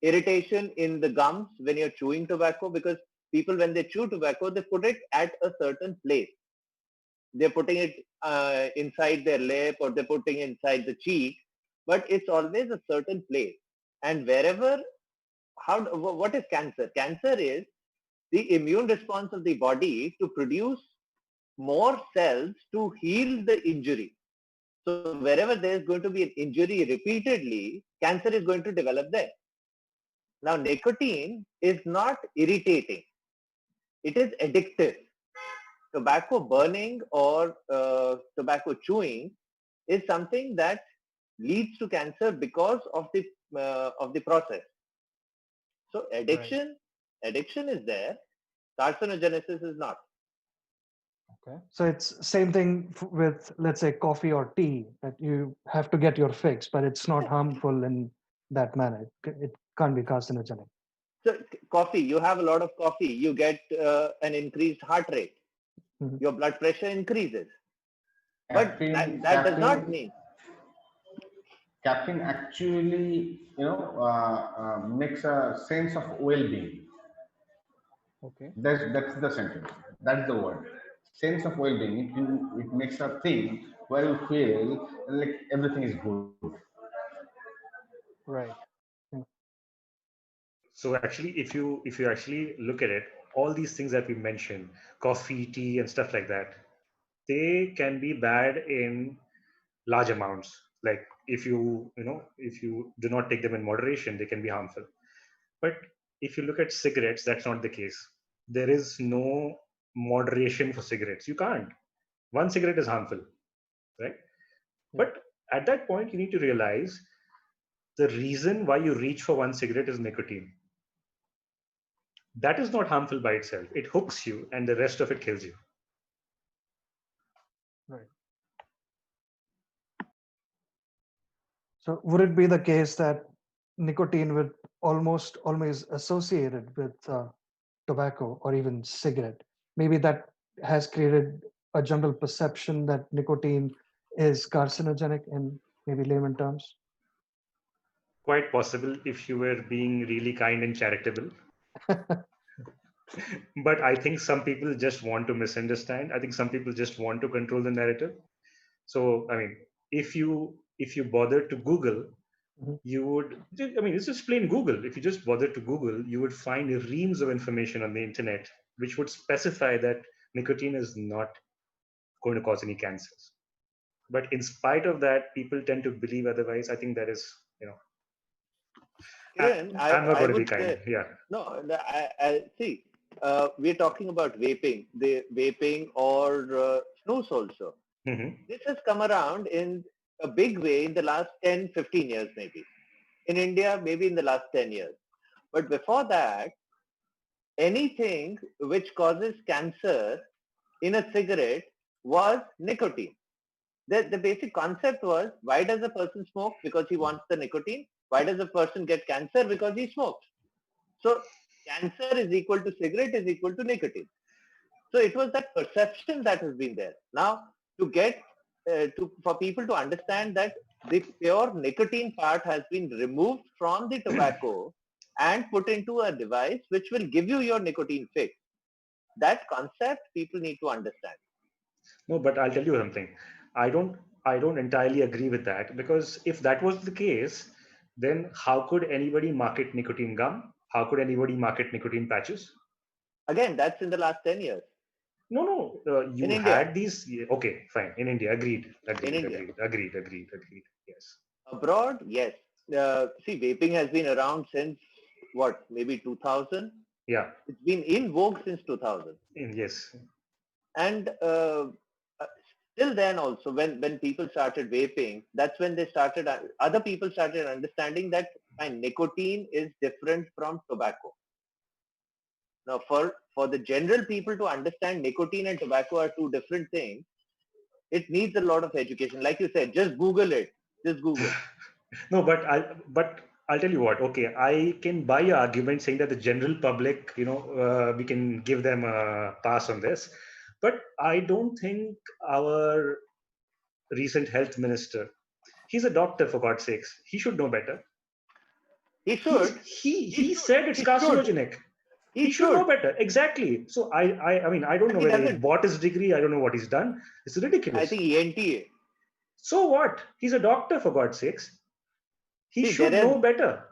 Irritation in the gums when you're chewing tobacco, because people, when they chew tobacco, they put it at a certain place. They're putting it inside their lip, or they're putting it inside the cheek, but it's always a certain place. And wherever, what is cancer? Cancer is the immune response of the body to produce more cells to heal the injury. So wherever there is going to be an injury repeatedly, cancer is going to develop there. Now, nicotine is not irritating. It is addictive. Tobacco burning or tobacco chewing is something that leads to cancer because of the process. So addiction is there. Carcinogenesis is not. Okay. So it's same thing with, let's say, coffee or tea, that you have to get your fix, but it's not harmful in that manner. It can't be carcinogenic. So coffee, you have a lot of coffee, you get an increased heart rate. Mhm. Your blood pressure increases. But that does not mean. Caffeine actually, makes a sense of well-being. Okay. That's the sentence. That's the word. Sense of well-being. It makes a thing where you feel like everything is good. Right. Yeah. So actually, if you actually look at it, all these things that we mentioned, coffee, tea, and stuff like that, they can be bad in large amounts. Like if you do not take them in moderation, they can be harmful. But if you look at cigarettes, that's not the case. There is no moderation for cigarettes. You can't. One cigarette is harmful, right? Yeah. But at that point, you need to realize the reason why you reach for one cigarette is nicotine. That is not harmful by itself. It hooks you, and the rest of it kills you. Right. So would it be the case that nicotine would almost always associated with tobacco or even cigarette? Maybe that has created a general perception that nicotine is carcinogenic in maybe layman terms. Quite possible if you were being really kind and charitable. But I think some people just want to misunderstand. I think some people just want to control the narrative. So, I mean, if you bother to Google, Mhm. you would. I mean, it's just plain Google. If you just bother to Google, you would find reams of information on the internet which would specify that nicotine is not going to cause any cancers. But in spite of that, people tend to believe otherwise. I think that is, you know, Kiran, I'm not I going to be would kind. say, Yeah. no, I see, we're talking about vaping, the vaping or snus also. Hmm. This has come around in a big way in the last 10, 15 years maybe. In India, maybe in the last 10 years. But before that, anything which causes cancer in a cigarette was nicotine. The basic concept was, why does a person smoke? Because he wants the nicotine. Why does a person get cancer? Because he smokes. So cancer is equal to cigarette is equal to nicotine. So it was that perception that has been there. Now to get for people to understand that the pure nicotine part has been removed from the tobacco and put into a device which will give you your nicotine fix. That concept people need to understand. No, but I'll tell you something. I don't. I don't entirely agree with that, because if that was the case, then how could anybody market nicotine gum? How could anybody market nicotine patches? Again, that's in the last 10 years No, no. in You India. had these. Yeah, okay, fine. In India, agreed, In agreed, India. agreed, agreed, agreed, agreed. Yes. Abroad, yes. See, vaping has been around since what, maybe 2000? Yeah. It's been in vogue since 2000. Yes. And still then also, when people started vaping, that's when they started, other people started understanding that fine, nicotine is different from tobacco. Now, for the general people to understand nicotine and tobacco are two different things, it needs a lot of education. Like you said, just Google it. Just Google. No, but I'll tell you what. Okay, I can buy your argument saying that the general public, we can give them a pass on this, but I don't think our recent health minister, he's a doctor for God's sakes, he should know better. He He's should. he He he should. said it's He should. carcinogenic. He He should know should. better. Exactly. So I mean, I don't But know he whether he's doesn't. bought his degree. I don't know what he's done. It's I ridiculous. think ENTA. So what? He's a doctor for God's sakes. He See, should know better.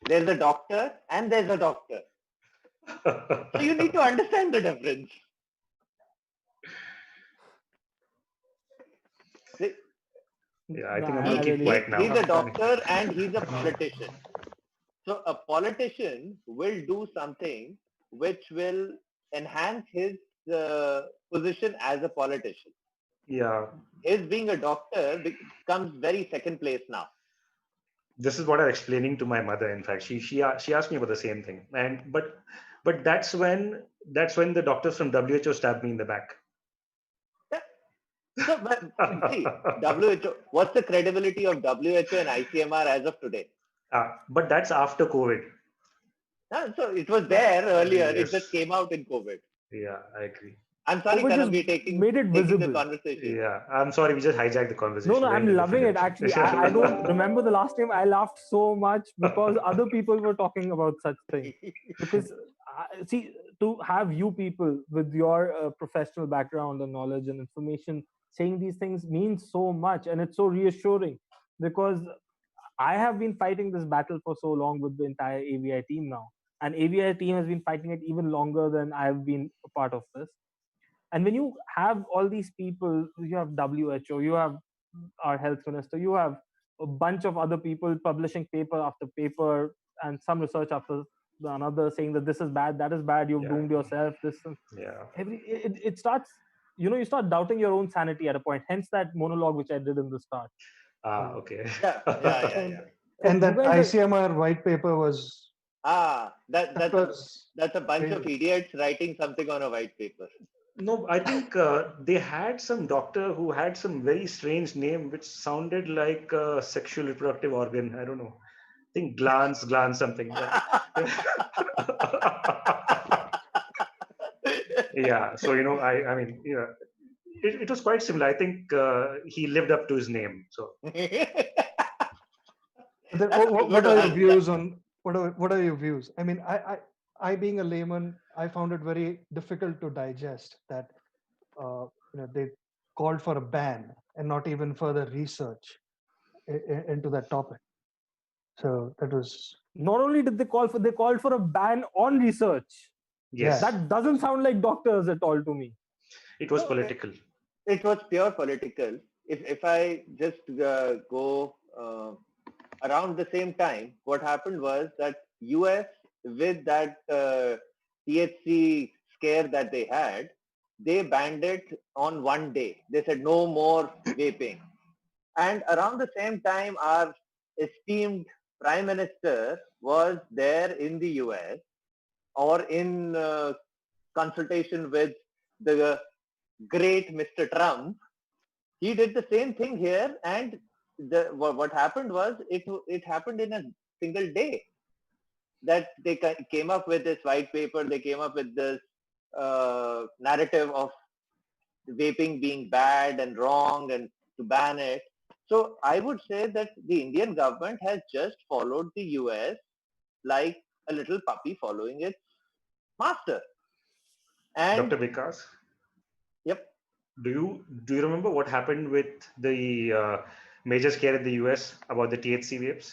there's a doctor and there's a doctor. So you need to understand the difference. See, Yeah, I No, think I'm I going to keep really he's quiet now. a doctor and he's a politician. So a politician will do something which will enhance his position as a politician. Yeah, His being a doctor becomes very second place now. this is what I'm explaining to my mother. In fact, she asked me about the same thing, and but that's when the doctors from WHO stabbed me in the back. Yeah. So, but see, WHO, what's the credibility of WHO and ICMR as of today? But that's after COVID. So it was there earlier. It just Yes. came out in COVID. Yeah, I agree. I'm sorry, COVID Karan, just we're made it taking the visible. conversation. Yeah, I'm sorry. We just hijacked the No, conversation. no, Went in I'm a loving different it. direction. Actually, I don't remember the last time I laughed so much because other people were talking about such things. Because, see, to have you people with your professional background and knowledge and information saying these things means so much. And it's so reassuring because I have been fighting this battle for so long with the entire AVI team now. And AVI team has been fighting it even longer than I've been a part of this. And when you have all these people, you have WHO, you have our health minister, you have a bunch of other people publishing paper after paper and some research after another saying that this is bad, that is bad, you've Yeah, doomed yourself. This and yeah. it starts. You start doubting your own sanity at a point. Hence that monologue which I did in the start. Okay. Yeah, yeah, yeah, And yeah. And you that guys are ICMR white paper was That That was that's a bunch of crazy. idiots writing something on a white paper. No, I think they had some doctor who had some very strange name which sounded like a sexual reproductive organ. I don't know. I think glans something. Yeah. Yeah. So I mean, it was quite similar. I think he lived up to his name. So Then That's a what good are your one. views on what are your views? I mean, I being a layman, I found it very difficult to digest that they called for a ban and not even further research into that topic. So that was Not only did they called for a ban on research. yeah. yes, That doesn't sound like doctors at all to me. it was No, political. it was pure political. If I just go around the same time, what happened was that US, with that THC scare that they had, they banned it on one day. They said no more vaping. And around the same time, our esteemed Prime Minister was there in the US, or in consultation with the great Mr. Trump. He did the same thing here, and what happened was it happened in a single day, that they came up with this white paper. They came up with this narrative of vaping being bad and wrong and to ban it. So I would say that the Indian government has just followed the US like a little puppy following its master. And Dr. Vikas, yep, do you remember what happened with the major scare in the US about the THC vapes?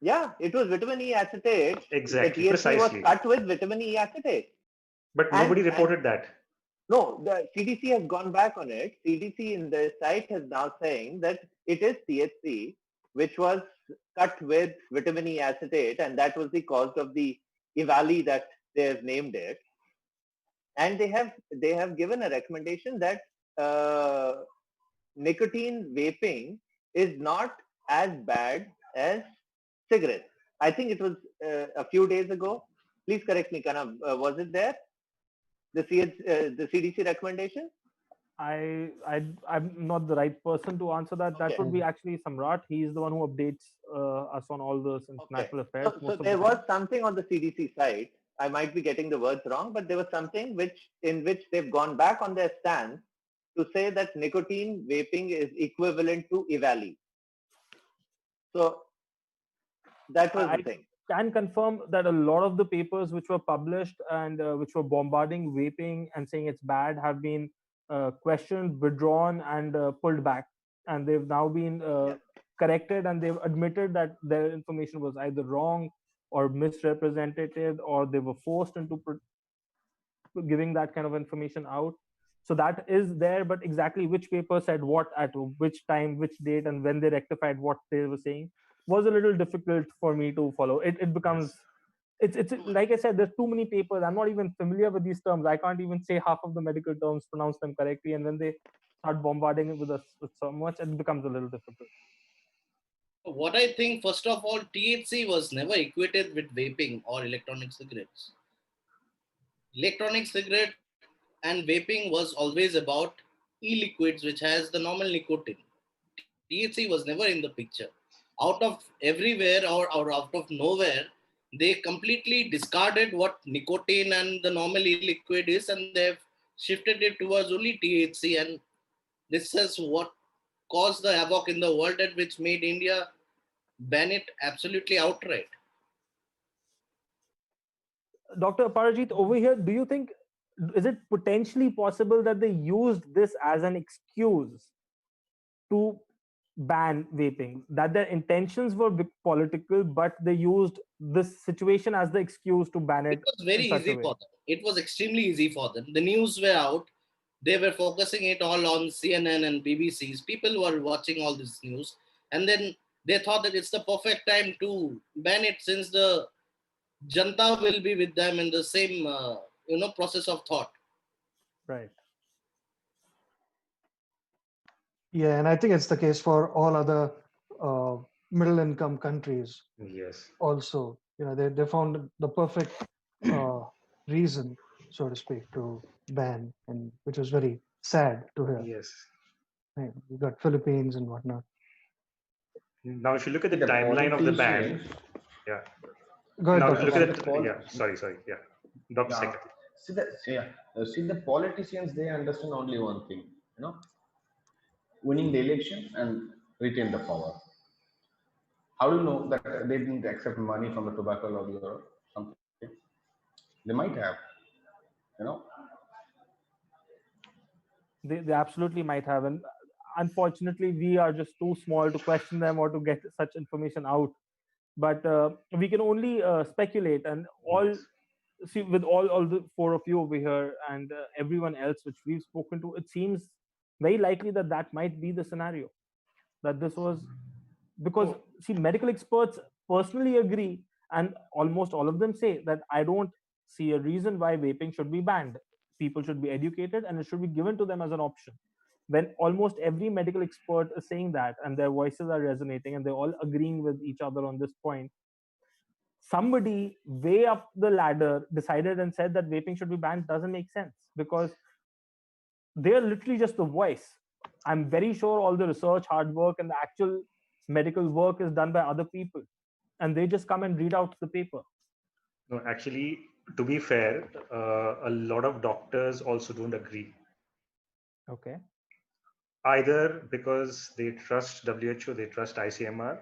yeah, it was vitamin E acetate. The Exactly, THC was precisely. cut with vitamin E acetate. But And nobody reported that. no, the CDC has gone back on it. CDC in the site has now saying that it is THC, which was cut with vitamin E acetate, and that was the cause of the EVALI that they have named it. And they have given a recommendation that nicotine vaping is not as bad as cigarettes. I think it was a few days ago. Please correct me, Kana. Was it there? The CDC recommendation? I'm not the right person to answer that. That Okay. would be actually Samrat. He's the one who updates us on all those Okay. international affairs So most of the there was time. something on the CDC site. I might be getting the words wrong, but there was something in which they've gone back on their stance to say that nicotine vaping is equivalent to EVALI. So that was the I thing. can confirm that a lot of the papers which were published and which were bombarding vaping and saying it's bad have been questioned, withdrawn, and pulled back. And they've now been Yeah. corrected, and they've admitted that their information was either wrong or misrepresented, or they were forced into giving that kind of information out. So that is there, but exactly which paper said what at which time, which date, and when they rectified what they were saying was a little difficult for me to follow. It becomes Yes. it's like I said, there's too many papers. I'm not even familiar with these terms. I can't even say half of the medical terms, pronounce them correctly, and when they start bombarding it with us with so much, it becomes a little difficult. What I think, first of all, THC was never equated with vaping or electronic cigarettes. Electronic cigarette and vaping was always about e-liquids, which has the normal nicotine. THC was never in the picture. Out of everywhere or out of nowhere, they completely discarded what nicotine and the normal e-liquid is, and they've shifted it towards only THC. And this is what caused the havoc in the world, and which made India ban it absolutely outright. Dr. Parajit, over here, do you think, is it potentially possible that they used this as an excuse to ban vaping, that their intentions were political, but they used this situation as the excuse to ban It it was very in such a easy way? for them. It was extremely easy for them. The news were out. They were focusing it all on CNN and BBCs. People were watching all this news. And then they thought that it's the perfect time to ban it, since the Janta will be with them in the same, process of thought. Right. Yeah, and I think it's the case for all other middle income countries Yes. also. they found the perfect reason, so to speak, to ban, and which was very sad to hear. Yes. Right? We got Philippines and whatnot. Now, if you look at See, the the timeline of the ban, politicians, yeah. Go ahead, Now, if you Dr. look see at Seth. the yeah, sorry, yeah, Dr. yeah, Secretary. see the politicians. They understand only one thing, winning the election and retain the power. How do you know that they didn't accept money from the tobacco lobby or something? They might have, you know. They absolutely might have, and unfortunately, we are just too small to question them or to get such information out. But we can only speculate, and all Yes. see with all the four of you over here and everyone else which we've spoken to, it seems very likely that that might be the scenario, that this was because Oh, see medical experts personally agree, and almost all of them say that I don't see a reason why vaping should be banned. People should be educated and it should be given to them as an option. When almost every medical expert is saying that and their voices are resonating and they're all agreeing with each other on this point, somebody way up the ladder decided and said that vaping should be banned doesn't make sense, because they're literally just the voice. I'm very sure all the research, hard work, and the actual medical work is done by other people, and they just come and read out the paper. no, actually, to be fair, a lot of doctors also don't agree, Okay. either because they trust WHO, they trust ICMR,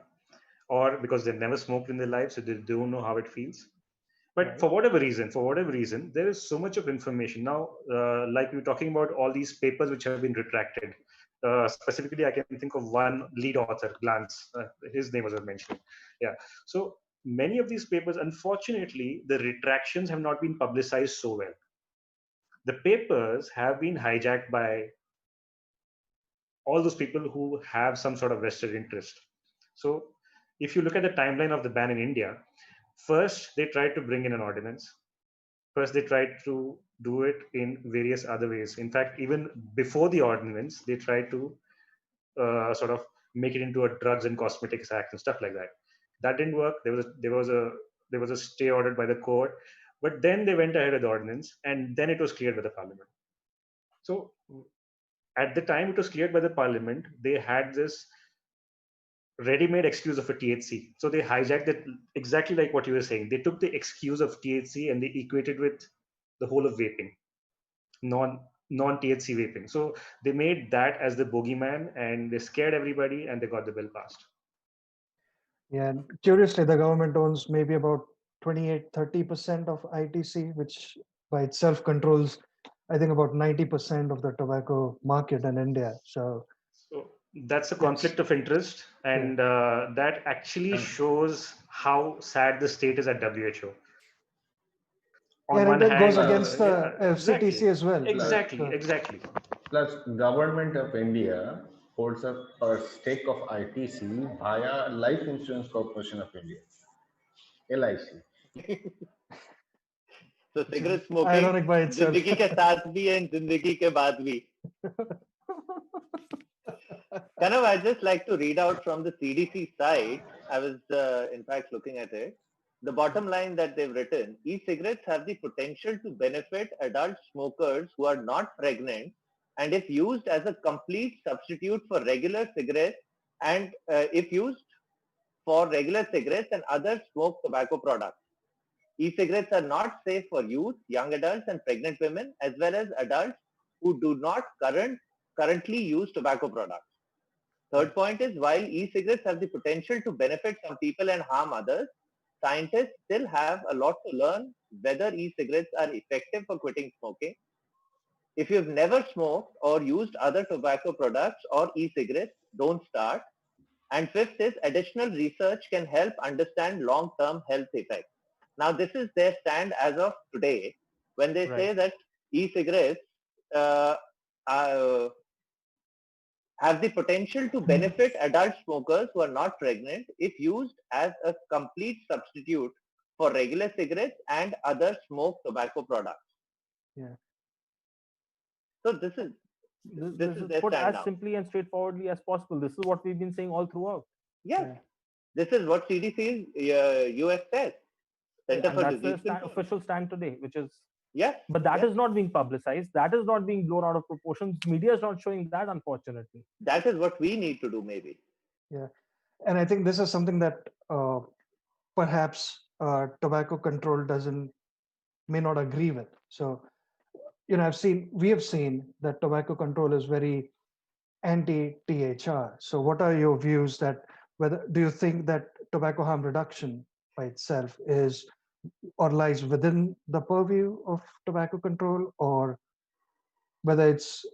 or because they've never smoked in their life, so they don't know how it feels. But Right. for whatever reason, there is so much of information now. Like we were talking about all these papers which have been retracted. Specifically, I can think of one lead author, Glantz. His name was mentioned. Yeah. So many of these papers, unfortunately, the retractions have not been publicized so well. The papers have been hijacked by all those people who have some sort of vested interest. So if you look at the timeline of the ban in India, first they tried to bring in an ordinance. First, they tried to do it in various other ways. In fact, even before the ordinance, they tried to sort of make it into a drugs and cosmetics act and stuff like that. That didn't work. There was a stay ordered by the court, but then they went ahead with the ordinance, and then it was cleared by the parliament. So at the time it was cleared by the parliament, they had this ready-made excuse of a THC. So they hijacked it exactly like what you were saying. They took the excuse of THC and they equated with the whole of vaping, non THC vaping. So they made that as the bogeyman and they scared everybody and they got the bill passed. Yeah, and curiously, the government owns maybe about 28-30% of ITC, which by itself controls, I think, about 90% of the tobacco market in India. So So that's a it's, conflict of interest, yeah. and that actually And shows how sad the state is at WHO. Yeah, On and one that goes hand, against yeah, the FCTC exactly, as well. plus, exactly, exactly. plus government of India holds a stake of ITC via Life Insurance Corporation of India, LIC. So Which is cigarette smoking, ironic by itself. जिंदगी के साथ भी and जिंदगी के बाद भी. Kanav, I'd just like to read out from the CDC site. I was, in fact, looking at it. The bottom line that they've written, e-cigarettes have the potential to benefit adult smokers who are not pregnant, and if used as a complete substitute for regular cigarettes and if used for regular cigarettes and other smoked tobacco products. E-cigarettes are not safe for youth, young adults and pregnant women, as well as adults who do not currently use tobacco products. Third point is, while e-cigarettes have the potential to benefit some people and harm others, scientists still have a lot to learn whether e-cigarettes are effective for quitting smoking. If you've never smoked or used other tobacco products or e-cigarettes, don't start. And fifth is, additional research can help understand long-term health effects. Now, this is their stand as of today when they Right. say that e-cigarettes uh, uh, have the potential to benefit adult smokers who are not pregnant if used as a complete substitute for regular cigarettes and other smoked tobacco products. Yeah. So this is This is their put stand as now. simply and straightforwardly as possible. This is what we've been saying all throughout. Yes, Yeah. this is what CDC US says. Center And for that's the Disease Control. official stand today, which is, Yes, but that yes. is not being publicized. That is not being blown out of proportions. Media is not showing that, unfortunately. That is what we need to do, maybe. Yeah, and I think this is something that perhaps tobacco control doesn't may not agree with. So, we have seen that tobacco control is very anti-THR. So, what are your views that whether do you think that tobacco harm reduction by itself is or lies within the purview of tobacco control, or whether it's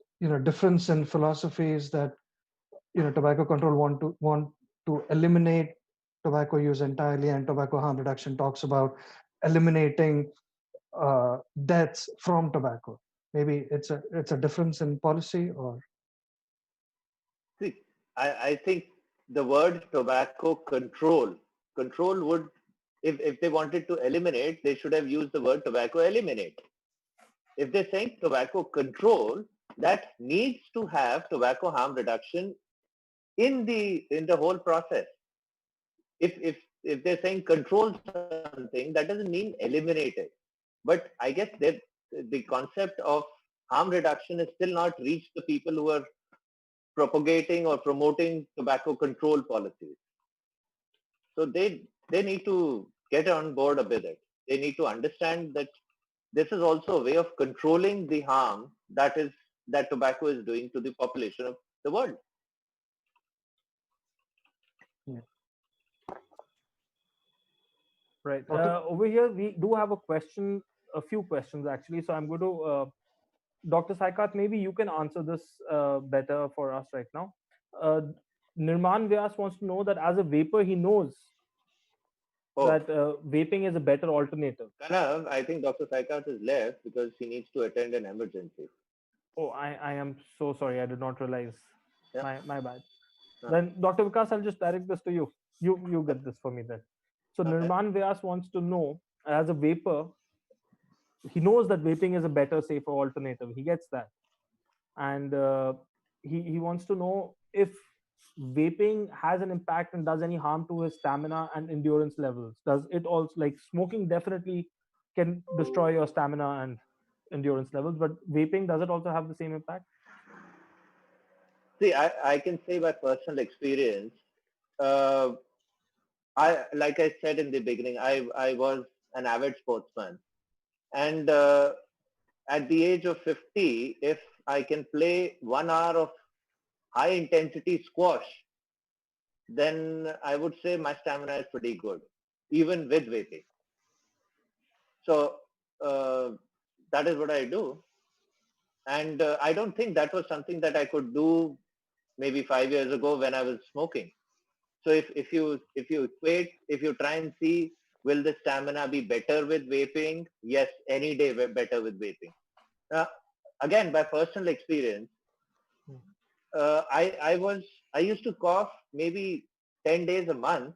difference in philosophies that tobacco control want to eliminate tobacco use entirely, and tobacco harm reduction talks about eliminating deaths from tobacco. Maybe it's a difference in policy, or See, I think the word tobacco control would, if they wanted to eliminate, they should have used the word tobacco eliminate. If they're saying tobacco control, that needs to have tobacco harm reduction in the whole process. If they're saying control something, that doesn't mean eliminate it. But I guess that the concept of harm reduction is still not reached the people who are propagating or promoting tobacco control policies. So they need to get on board with it. They need to understand that this is also a way of controlling the harm that tobacco is doing to the population of the world. yeah. Right. Dr. Over here, we do have a few questions actually. So I'm going to, Dr. Saikat, maybe you can answer this better for us right now. Uh, Nirman Vyas wants to know that as a vapor, he knows Oh, that vaping is a better alternative. Kanav, I think Dr. Saikat is left because he needs to attend an emergency. Oh, I am so sorry. I did not realize. Yeah. My bad. No. Then, Dr. Vikas, I'll just direct this to you. You get this for me then. So, Okay. Nirman Vyas wants to know, as a vapor, he knows that vaping is a better, safer alternative. He gets that, and he wants to know if vaping has an impact and does any harm to his stamina and endurance levels. Does it also, like smoking definitely can destroy your stamina and endurance levels, but vaping, does it also have the same impact? See, I can say by personal experience, uh, like I said in the beginning, I was an avid sportsman. And at the age of 50, if I can play 1 hour of high intensity squash, then I would say my stamina is pretty good, even with vaping. So uh, that is what I do. And I don't think that was something that I could do maybe 5 years ago when I was smoking. So if you equate, if you try and see, will the stamina be better with vaping? Yes, any day better with vaping. Uh, Again, by personal experience, I used to cough maybe 10 days a month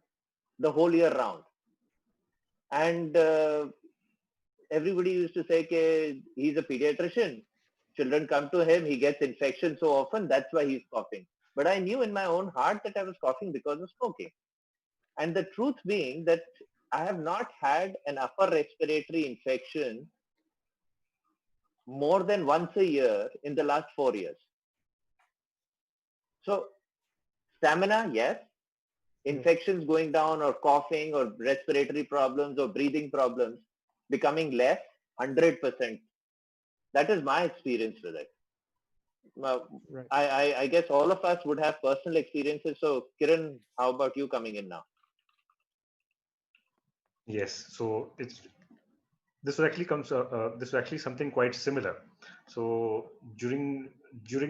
the whole year round, and everybody used to say that he's a pediatrician. Children come to him, he gets infection so often, that's why he's coughing. But I knew in my own heart that I was coughing because of smoking. And the truth being that I have not had an upper respiratory infection more than once a year in the last 4 years. So stamina, yes. Infections going down, or coughing, or respiratory problems, or breathing problems becoming less, 100%. That is my experience with it. Right. I guess all of us would have personal experiences. So Kiran, how about you coming in now? Yes, so this was actually something quite similar. So during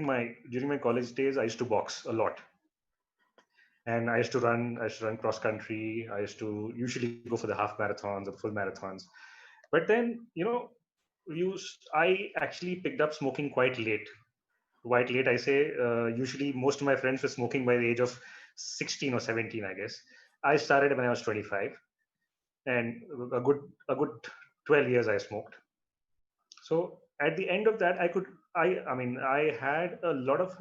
my college days, I used to box a lot, and I used to run cross country. I used to usually go for the half marathons or full marathons. But then, I actually picked up smoking quite late. Quite late, I say. Usually, most of my friends were smoking by the age of 16 or 17, I guess. I started when I was 25, and a good 12 years I smoked. So at the end of that, I mean, I had a lot of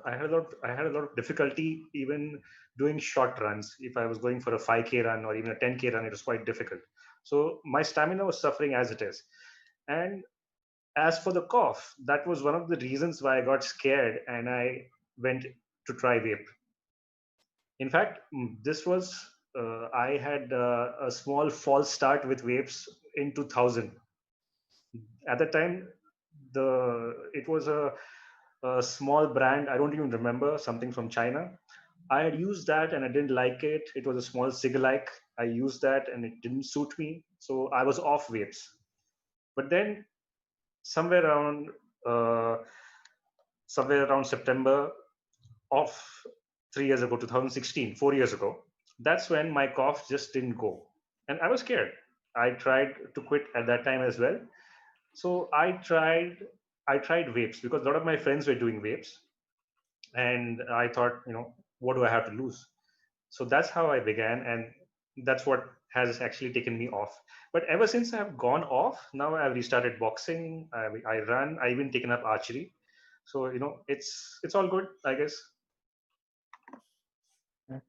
difficulty even doing short runs. If I was going for a 5K run or even a 10K run, it was quite difficult. So my stamina was suffering as it is. And as for the cough, that was one of the reasons why I got scared and I went to try vape. In fact, this was I had a small false start with vapes in 2000. At the time, it was a small brand. I don't even remember, something from China. I had used that and I didn't like it. It was a small cig-alike. I used that and it didn't suit me, so I was off vapes. But then somewhere around uh, somewhere around September of 3 years ago, 2016, 4 years ago, that's when my cough just didn't go. And I was scared. I tried to quit at that time as well. So I tried vapes because a lot of my friends were doing vapes. And I thought, what do I have to lose? So that's how I began. And that's what has actually taken me off. But ever since I've gone off, now I've restarted boxing. I run. I even taken up archery. So it's all good, I guess. Yeah.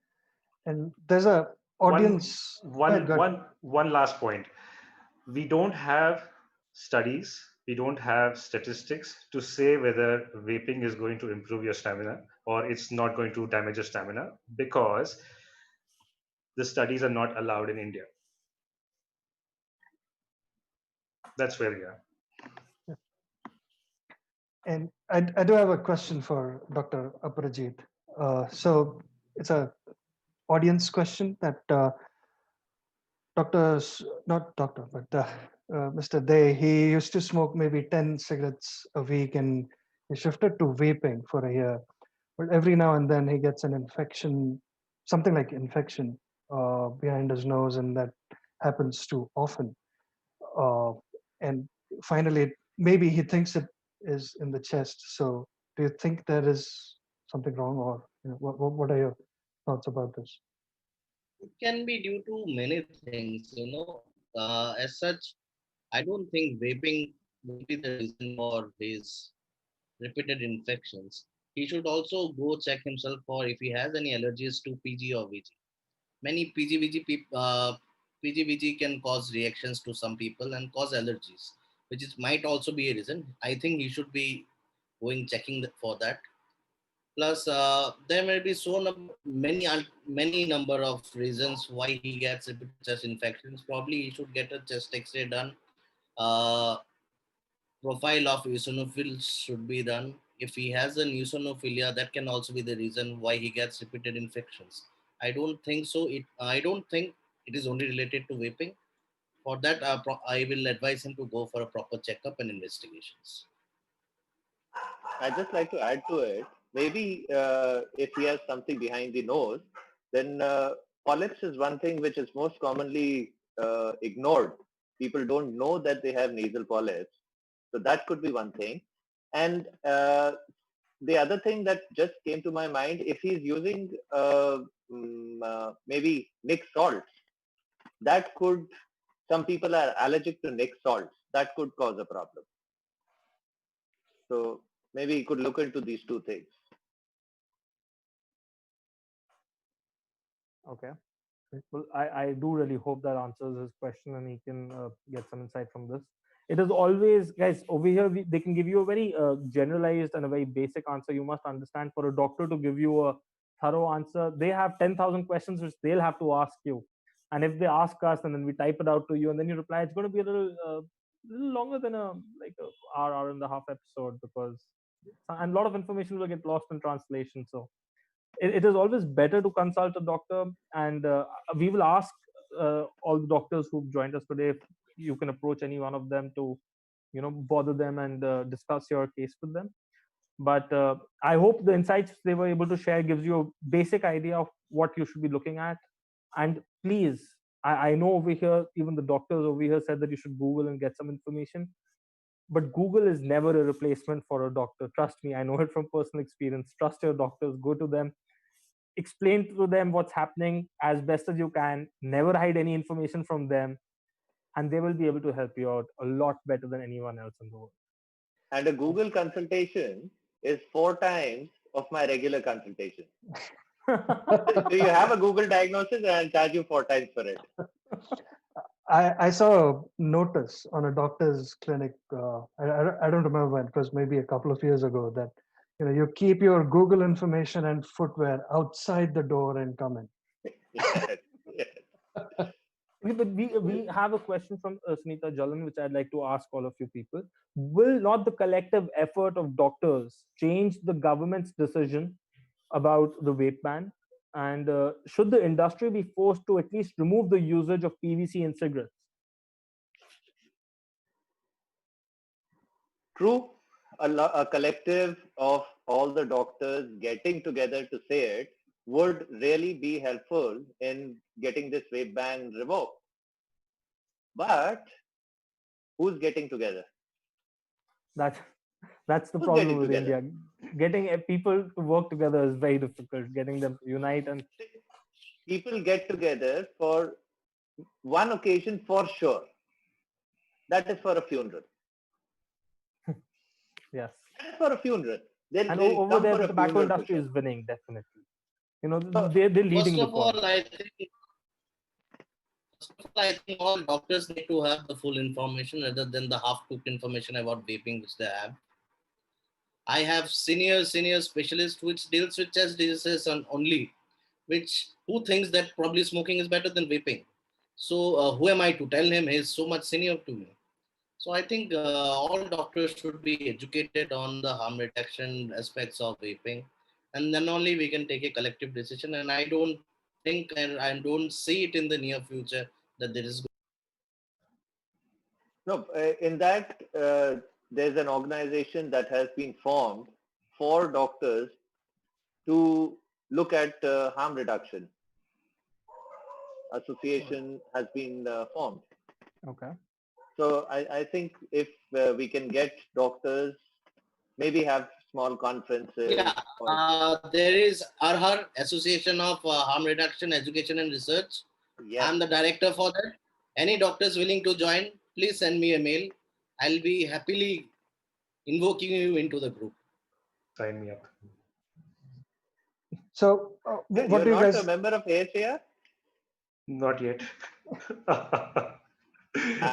And there's a one audience. one Good. one one last point. We don't have studies, we don't have statistics to say whether vaping is going to improve your stamina or it's not going to damage your stamina, because the studies are not allowed in India. That's where we are. And I do have a question for Dr. Aparajit. So it's a audience question that not doctor, but Mr. Day, he used to smoke maybe 10 cigarettes a week and he shifted to vaping for a year. But every now and then he gets an infection, something like infection behind his nose, and that happens too often. Uh, and finally, maybe he thinks it is in the chest. So do you think there is something wrong, or what are your thoughts about this? It can be due to many things. As such, I don't think vaping will be the reason for his repeated infections. He should also go check himself for if he has any allergies to PG or VG. Many PG/VG can cause reactions to some people and cause allergies, which might also be a reason. I think he should be going checking for that. Plus, there may be many number of reasons why he gets repeated chest infections. Probably he should get a chest X-ray done. Uh, Profile of eosinophils should be done. If he has an eosinophilia, that can also be the reason why he gets repeated infections. I don't think so. I don't think it is only related to vaping. For that, I will advise him to go for a proper checkup and investigations. I'd just like to add to it. Maybe if he has something behind the nose, then polyps is one thing which is most commonly ignored. People don't know that they have nasal polyps. So that could be one thing. And the other thing that just came to my mind, if he's using maybe mixed salts, that could, some people are allergic to mixed salts. That could cause a problem. So maybe you could look into these two things. Okay. Well, I do really hope that answers his question and he can get some insight from this. It is always, guys, over here, they can give you a very generalized and a very basic answer. You must understand, for a doctor to give you a thorough answer, they have 10,000 questions which they'll have to ask you. And if they ask us and then we type it out to you and then you reply, it's going to be a little longer than like a hour and a half episode, because and a lot of information will get lost in translation. So it is always better to consult a doctor, and we will ask all the doctors who've joined us today if you can approach any one of them to bother them and discuss your case with them. But I hope the insights they were able to share gives you a basic idea of what you should be looking at. And please, I know over here even the doctors over here said that you should Google and get some information, but Google is never a replacement for a doctor. Trust me, I know it from personal experience. Trust your doctors, go to them, explain to them what's happening as best as you can, never hide any information from them, and they will be able to help you out a lot better than anyone else in the world. And a Google consultation is 4 times of my regular consultation. So you have a Google diagnosis and I'll charge you 4 times for it. I saw a notice on a doctor's clinic. I don't remember when. It was maybe a couple of years ago. That you keep your Google information and footwear outside the door and come in. Yes, yes. Okay, but we have a question from Sunita Jalan, which I'd like to ask all of you people. Will not the collective effort of doctors change the government's decision about the vape ban? And should the industry be forced to at least remove the usage of PVC in cigarettes? True, a collective of all the doctors getting together to say it would really be helpful in getting this vape ban revoked. But who's getting together? That that's the Who's problem getting with together? India. Getting people to work together is very difficult. Getting them to unite and People get together for one occasion for sure. That is for a funeral. yes. That is for a funeral. And They'll over come there, for the a tobacco funeral for industry sure. is winning definitely. So They're First leading the of cause. all, I think all doctors need to have the full information rather than the half-cooked information about vaping which they have. I have senior specialist which deals with chest diseases and only, which who thinks that probably smoking is better than vaping. So who am I to tell him? He's so much senior to me. So I think all doctors should be educated on the harm reduction aspects of vaping, and then only we can take a collective decision. And I don't think and I don't see it in the near future that there is. no, in that there's an organization that has been formed for doctors to look at harm reduction. Association has been formed. Okay. So I think if we can get doctors, maybe have small conferences. Yeah, Or, there is ARHAR, Association of Harm Reduction, Education and Research. yes, I'm the director for that. Any doctors willing to join, please send me a mail. I'll be happily invoking you into the group. Sign me up. So, what you're do you not a guys? member of ASAR? Not yet.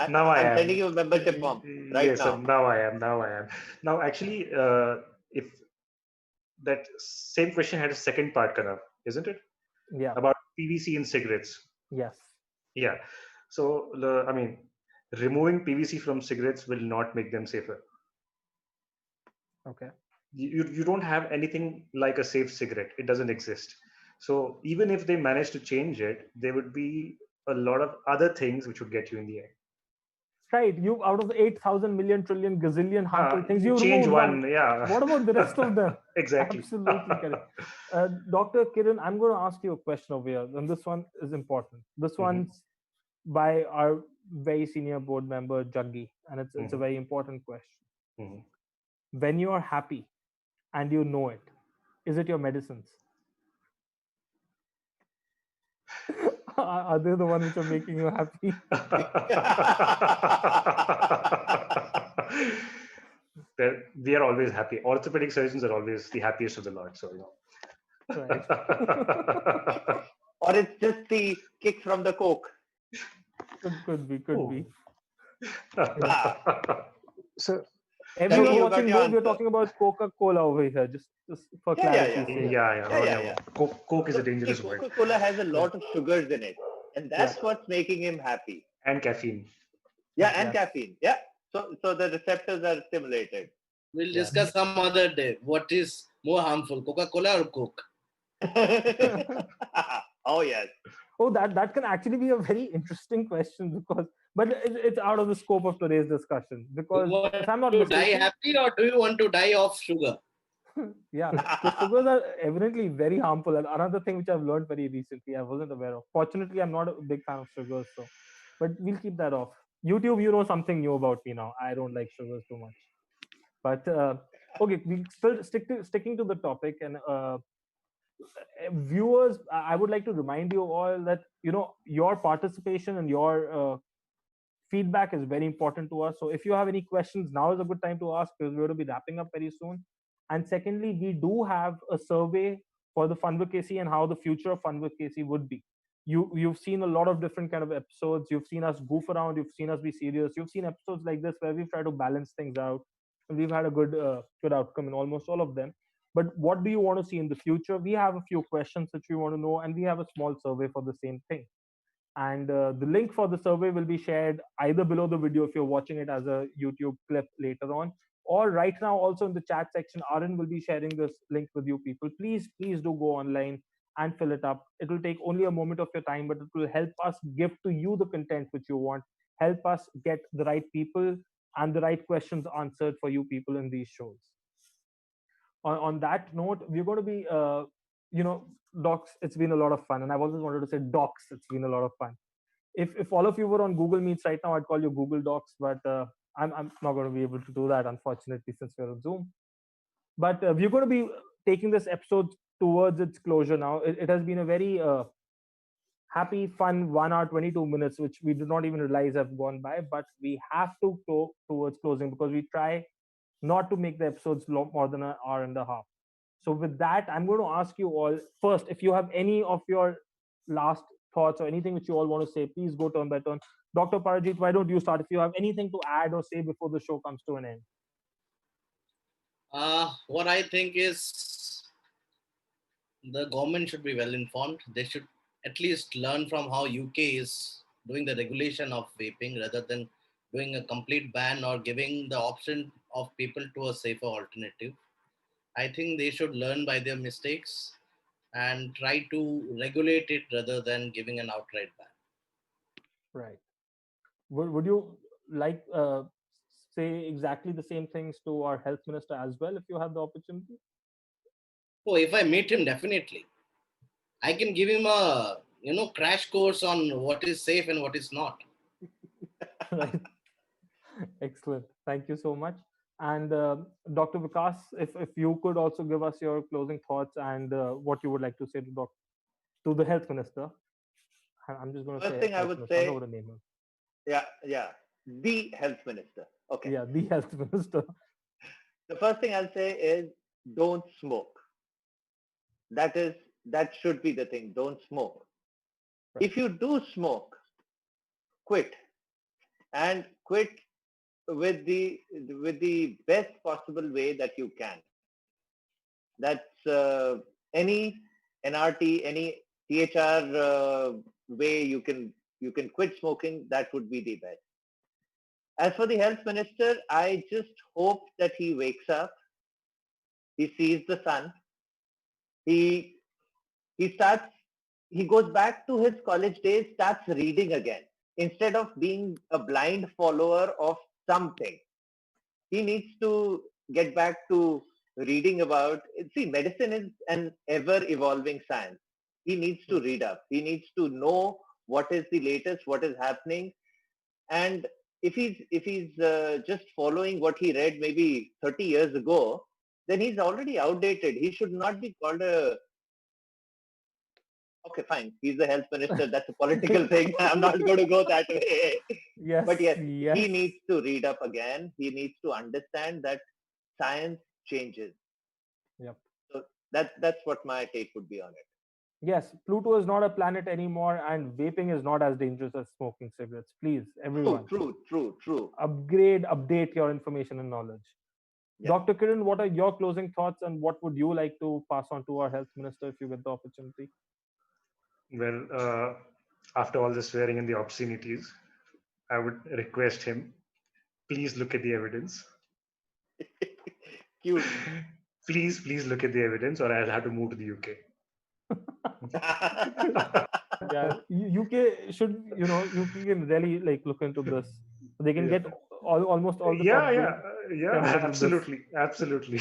Now I I'm am. sending you a membership form right Yes, sir. now. Now I am. Now I am. Now, actually, if that same question had a second part, Kanav, isn't it? Yeah. About PVC in cigarettes. Yes. Yeah. So, I mean, removing PVC from cigarettes will not make them safer. Okay. You don't have anything like a safe cigarette. It doesn't exist. So even if they manage to change it, there would be a lot of other things which would get you in the end. Right. You out of the 8,000 million trillion gazillion harmful things, You you change removed one. one, yeah. What about the rest of them? Exactly. Absolutely correct. Dr. Kiran, I'm going to ask you a question over here, and this one is important. This one's by our very senior board member, Jaggi, and it's a very important question. When you are happy and you know it, is it your medicines? Are they the one which are making you happy? We are always happy. Orthopedic surgeons are always the happiest of the lot. So, Right. Or it's just the kick from the coke. Could be. So, Everyone You got watching your knows we're answer. talking about Coca-Cola over here, just for clarity's sake. Yeah. Coke is a So, see, dangerous word. Coca-Cola has a lot of sugars in it, and Yeah. that's what's making him happy. And caffeine. Yeah, and Yes. caffeine. Yeah. So the receptors are stimulated. We'll Yes. discuss some other day. What is more harmful, Coca-Cola or Coke? Oh yes. Oh, that can actually be a very interesting question but it's out of the scope of today's discussion Do because you want if I'm not to die mistaken, happy or do you want to die of sugar? yeah, so sugars are evidently very harmful. And another thing which I've learned very recently, I wasn't aware of. Fortunately, I'm not a big fan of sugars, but we'll keep that off. YouTube, you know something new about me now. I don't like sugars too much. But okay, we still sticking to the topic and viewers, I would like to remind you all that your participation and your feedback is very important to us. So if you have any questions, now is a good time to ask because we're going to be wrapping up very soon. And secondly, we do have a survey for the Funvocacy and how the future of Funvocacy would be. You've seen a lot of different kind of episodes. You've seen us goof around, you've seen us be serious, you've seen episodes like this where we've tried to balance things out, and we've had a good outcome in almost all of them. But what do you want to see in the future? We have a few questions that we want to know, and we have a small survey for the same thing. And the link for the survey will be shared either below the video if you're watching it as a YouTube clip later on, or right now also in the chat section. Arun will be sharing this link with you people. Please do go online and fill it up. It will take only a moment of your time, but it will help us give to you the content which you want, help us get the right people and the right questions answered for you people in these shows. On that note, we're going to be you know docs, it's been a lot of fun, and I've always wanted to say docs, it's been a lot of fun. If all of you were on Google Meets right now, I'd call you Google Docs, but I'm not going to be able to do that, unfortunately, since we're on Zoom. But we're going to be taking this episode towards its closure now. It has been a very happy, fun 1 hour, 22 minutes, which we did not even realize have gone by, but we have to go towards closing because we try not to make the episodes more than an hour and a half. So, with that, I'm going to ask you all first if you have any of your last thoughts or anything which you all want to say, please go turn by turn. Dr. Parajit, why don't you start? If you have anything to add or say before the show comes to an end. What I think is the government should be well informed. They should at least learn from how UK is doing the regulation of vaping rather than doing a complete ban or giving the option of people to a safer alternative. I think they should learn by their mistakes and try to regulate it rather than giving an outright ban. Right. Would you like say exactly the same things to our health minister as well if you have the opportunity? Oh, if I meet him, definitely. I can give him a crash course on what is safe and what is not. Right. Excellent. Thank you so much. And Dr. Vikas, if you could also give us your closing thoughts and what you would like to say to the health minister. I'm just going to First say thing I health would minister. I'm not say, going to name him. yeah, the health minister. Okay. Yeah, the health minister. The first thing I'll say is don't smoke. That should be the thing. Don't smoke. Right. If you do smoke, quit, and quit with the best possible way that you can. That's any NRT, any CHR way you can quit smoking. That would be the best. As for the health minister, I just hope that he wakes up, he sees the sun, he he starts he goes back to his college days, starts reading again instead of being a blind follower of something. He needs to get back to reading about, see, medicine is an ever evolving science. He needs to read up, he needs to know what is the latest, what is happening. And if he's just following what he read maybe 30 years ago, then he's already outdated. He should not be called a, okay, fine, he's the health minister, that's a political thing. I'm not going to go that way. Yes, But yes, he yes. needs to read up again. He needs to understand that science changes. Yep. So that's what my take would be on it. Yes, Pluto is not a planet anymore, and vaping is not as dangerous as smoking cigarettes. Please, True, everyone, true, true, true. update your information and knowledge. Yeah. Dr. Kiran, what are your closing thoughts, and what would you like to pass on to our health minister if you get the opportunity? Well, after all the swearing and the obscenities, I would request him, please look at the evidence. Cute. Please look at the evidence, or I'll have to move to the UK. Yeah, UK should, UK can really like look into this. They can Yeah. get almost all the top Yeah, chemicals of this. absolutely.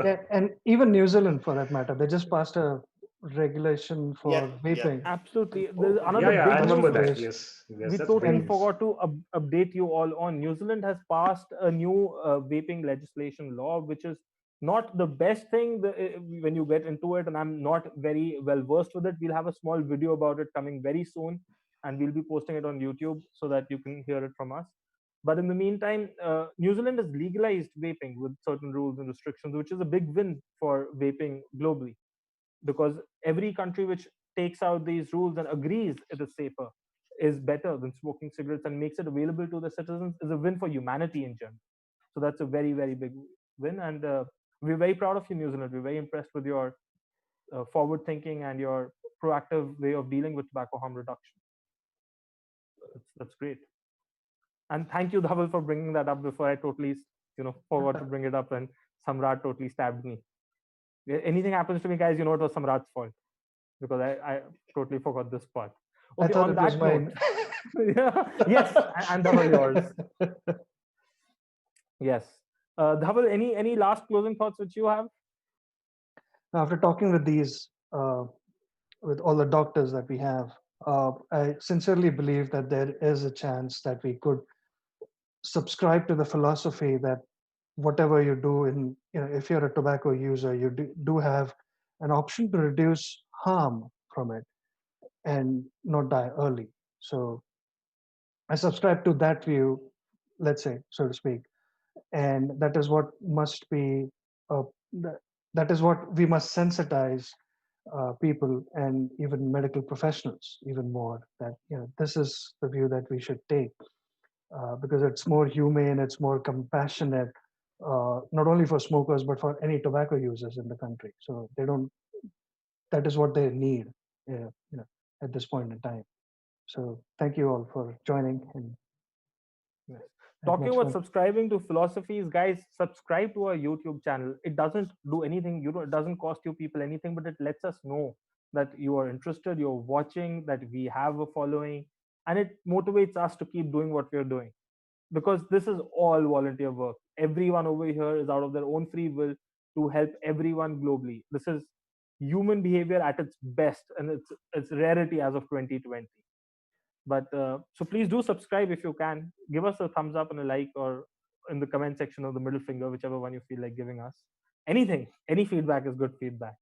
Yeah, and even New Zealand, for that matter, they just passed a regulation Yes, for yes. vaping. Absolutely. There's Oh, another Yeah, I big fast news remember which that. progress. Yes, we that's great totally And news. forgot to update you all on. New Zealand has passed a new vaping legislation law, which is not the best thing when you get into it. And I'm not very well versed with it. We'll have a small video about it coming very soon, and we'll be posting it on YouTube so that you can hear it from us. But in the meantime, New Zealand has legalized vaping with certain rules and restrictions, which is a big win for vaping globally, because every country which takes out these rules and agrees it is safer is better than smoking cigarettes and makes it available to the citizens is a win for humanity in general. So that's a very, very big win. And we're very proud of you, New Zealand. We're very impressed with your forward thinking and your proactive way of dealing with tobacco harm reduction. That's great. And thank you, Dhaval, for bringing that up before I totally, forgot to bring it up and Samrat totally stabbed me. Anything happens to me, guys, it was Samrat's fault because I totally forgot this part. I Okay, thought on it was that note, mine. yes, and Dhaval, yours. Yes. Dhaval, any last closing thoughts which you have? After talking with with all the doctors that we have, I sincerely believe that there is a chance that we could subscribe to the philosophy that whatever you do if you're a tobacco user, you do have an option to reduce harm from it and not die early. So I subscribe to that view, let's say, so to speak, and that is what must be uh, that is what we must sensitize people and even medical professionals even more, that this is the view that we should take, because it's more humane, it's more compassionate, not only for smokers but for any tobacco users in the country. So they don't. That is what they need, at this point in time. So thank you all for joining, and Yes. had Talking much about fun. subscribing to philosophies, guys, subscribe to our YouTube channel. It doesn't do anything, it doesn't cost you people anything, but it lets us know that you are interested, you're watching, that we have a following, and it motivates us to keep doing what we're doing. Because this is all volunteer work. Everyone over here is out of their own free will to help everyone globally. This is human behavior at its best, and it's rarity as of 2020. But so please do subscribe if you can. Give us a thumbs up and a like, or in the comment section of the middle finger, whichever one you feel like giving us. Anything, any feedback is good feedback.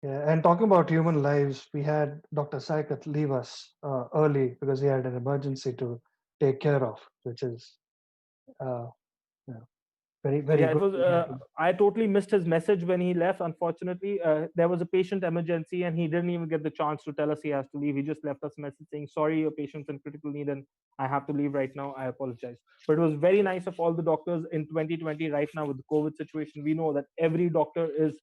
Yeah, and talking about human lives, we had Dr. Saikat leave us early because he had an emergency to take care of, which is uh, you know, very, very Yeah, it good. was. I totally missed his message when he left. Unfortunately, there was a patient emergency, and he didn't even get the chance to tell us he has to leave. He just left us a message saying, "Sorry, your patient's in critical need, and I have to leave right now. I apologize." But it was very nice of all the doctors in 2020. Right now, with the COVID situation, we know that every doctor is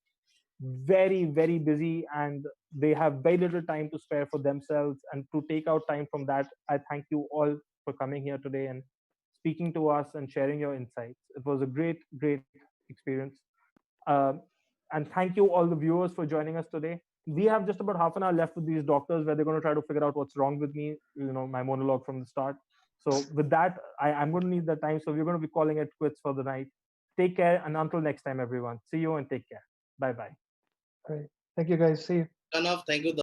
very, very busy, and they have very little time to spare for themselves and to take out time from that. I thank you all for coming here today and speaking to us and sharing your insights. It was a great, great experience. Um, and thank you all the viewers for joining us today. We have just about half an hour left with these doctors where they're going to try to figure out what's wrong with me, my monologue from the start. So with that, I'm going to need that time. So we're going to be calling it quits for the night. Take care, and until next time, everyone. See you and take care. Bye bye. All right. Thank you, guys. See you. Enough. Thank you.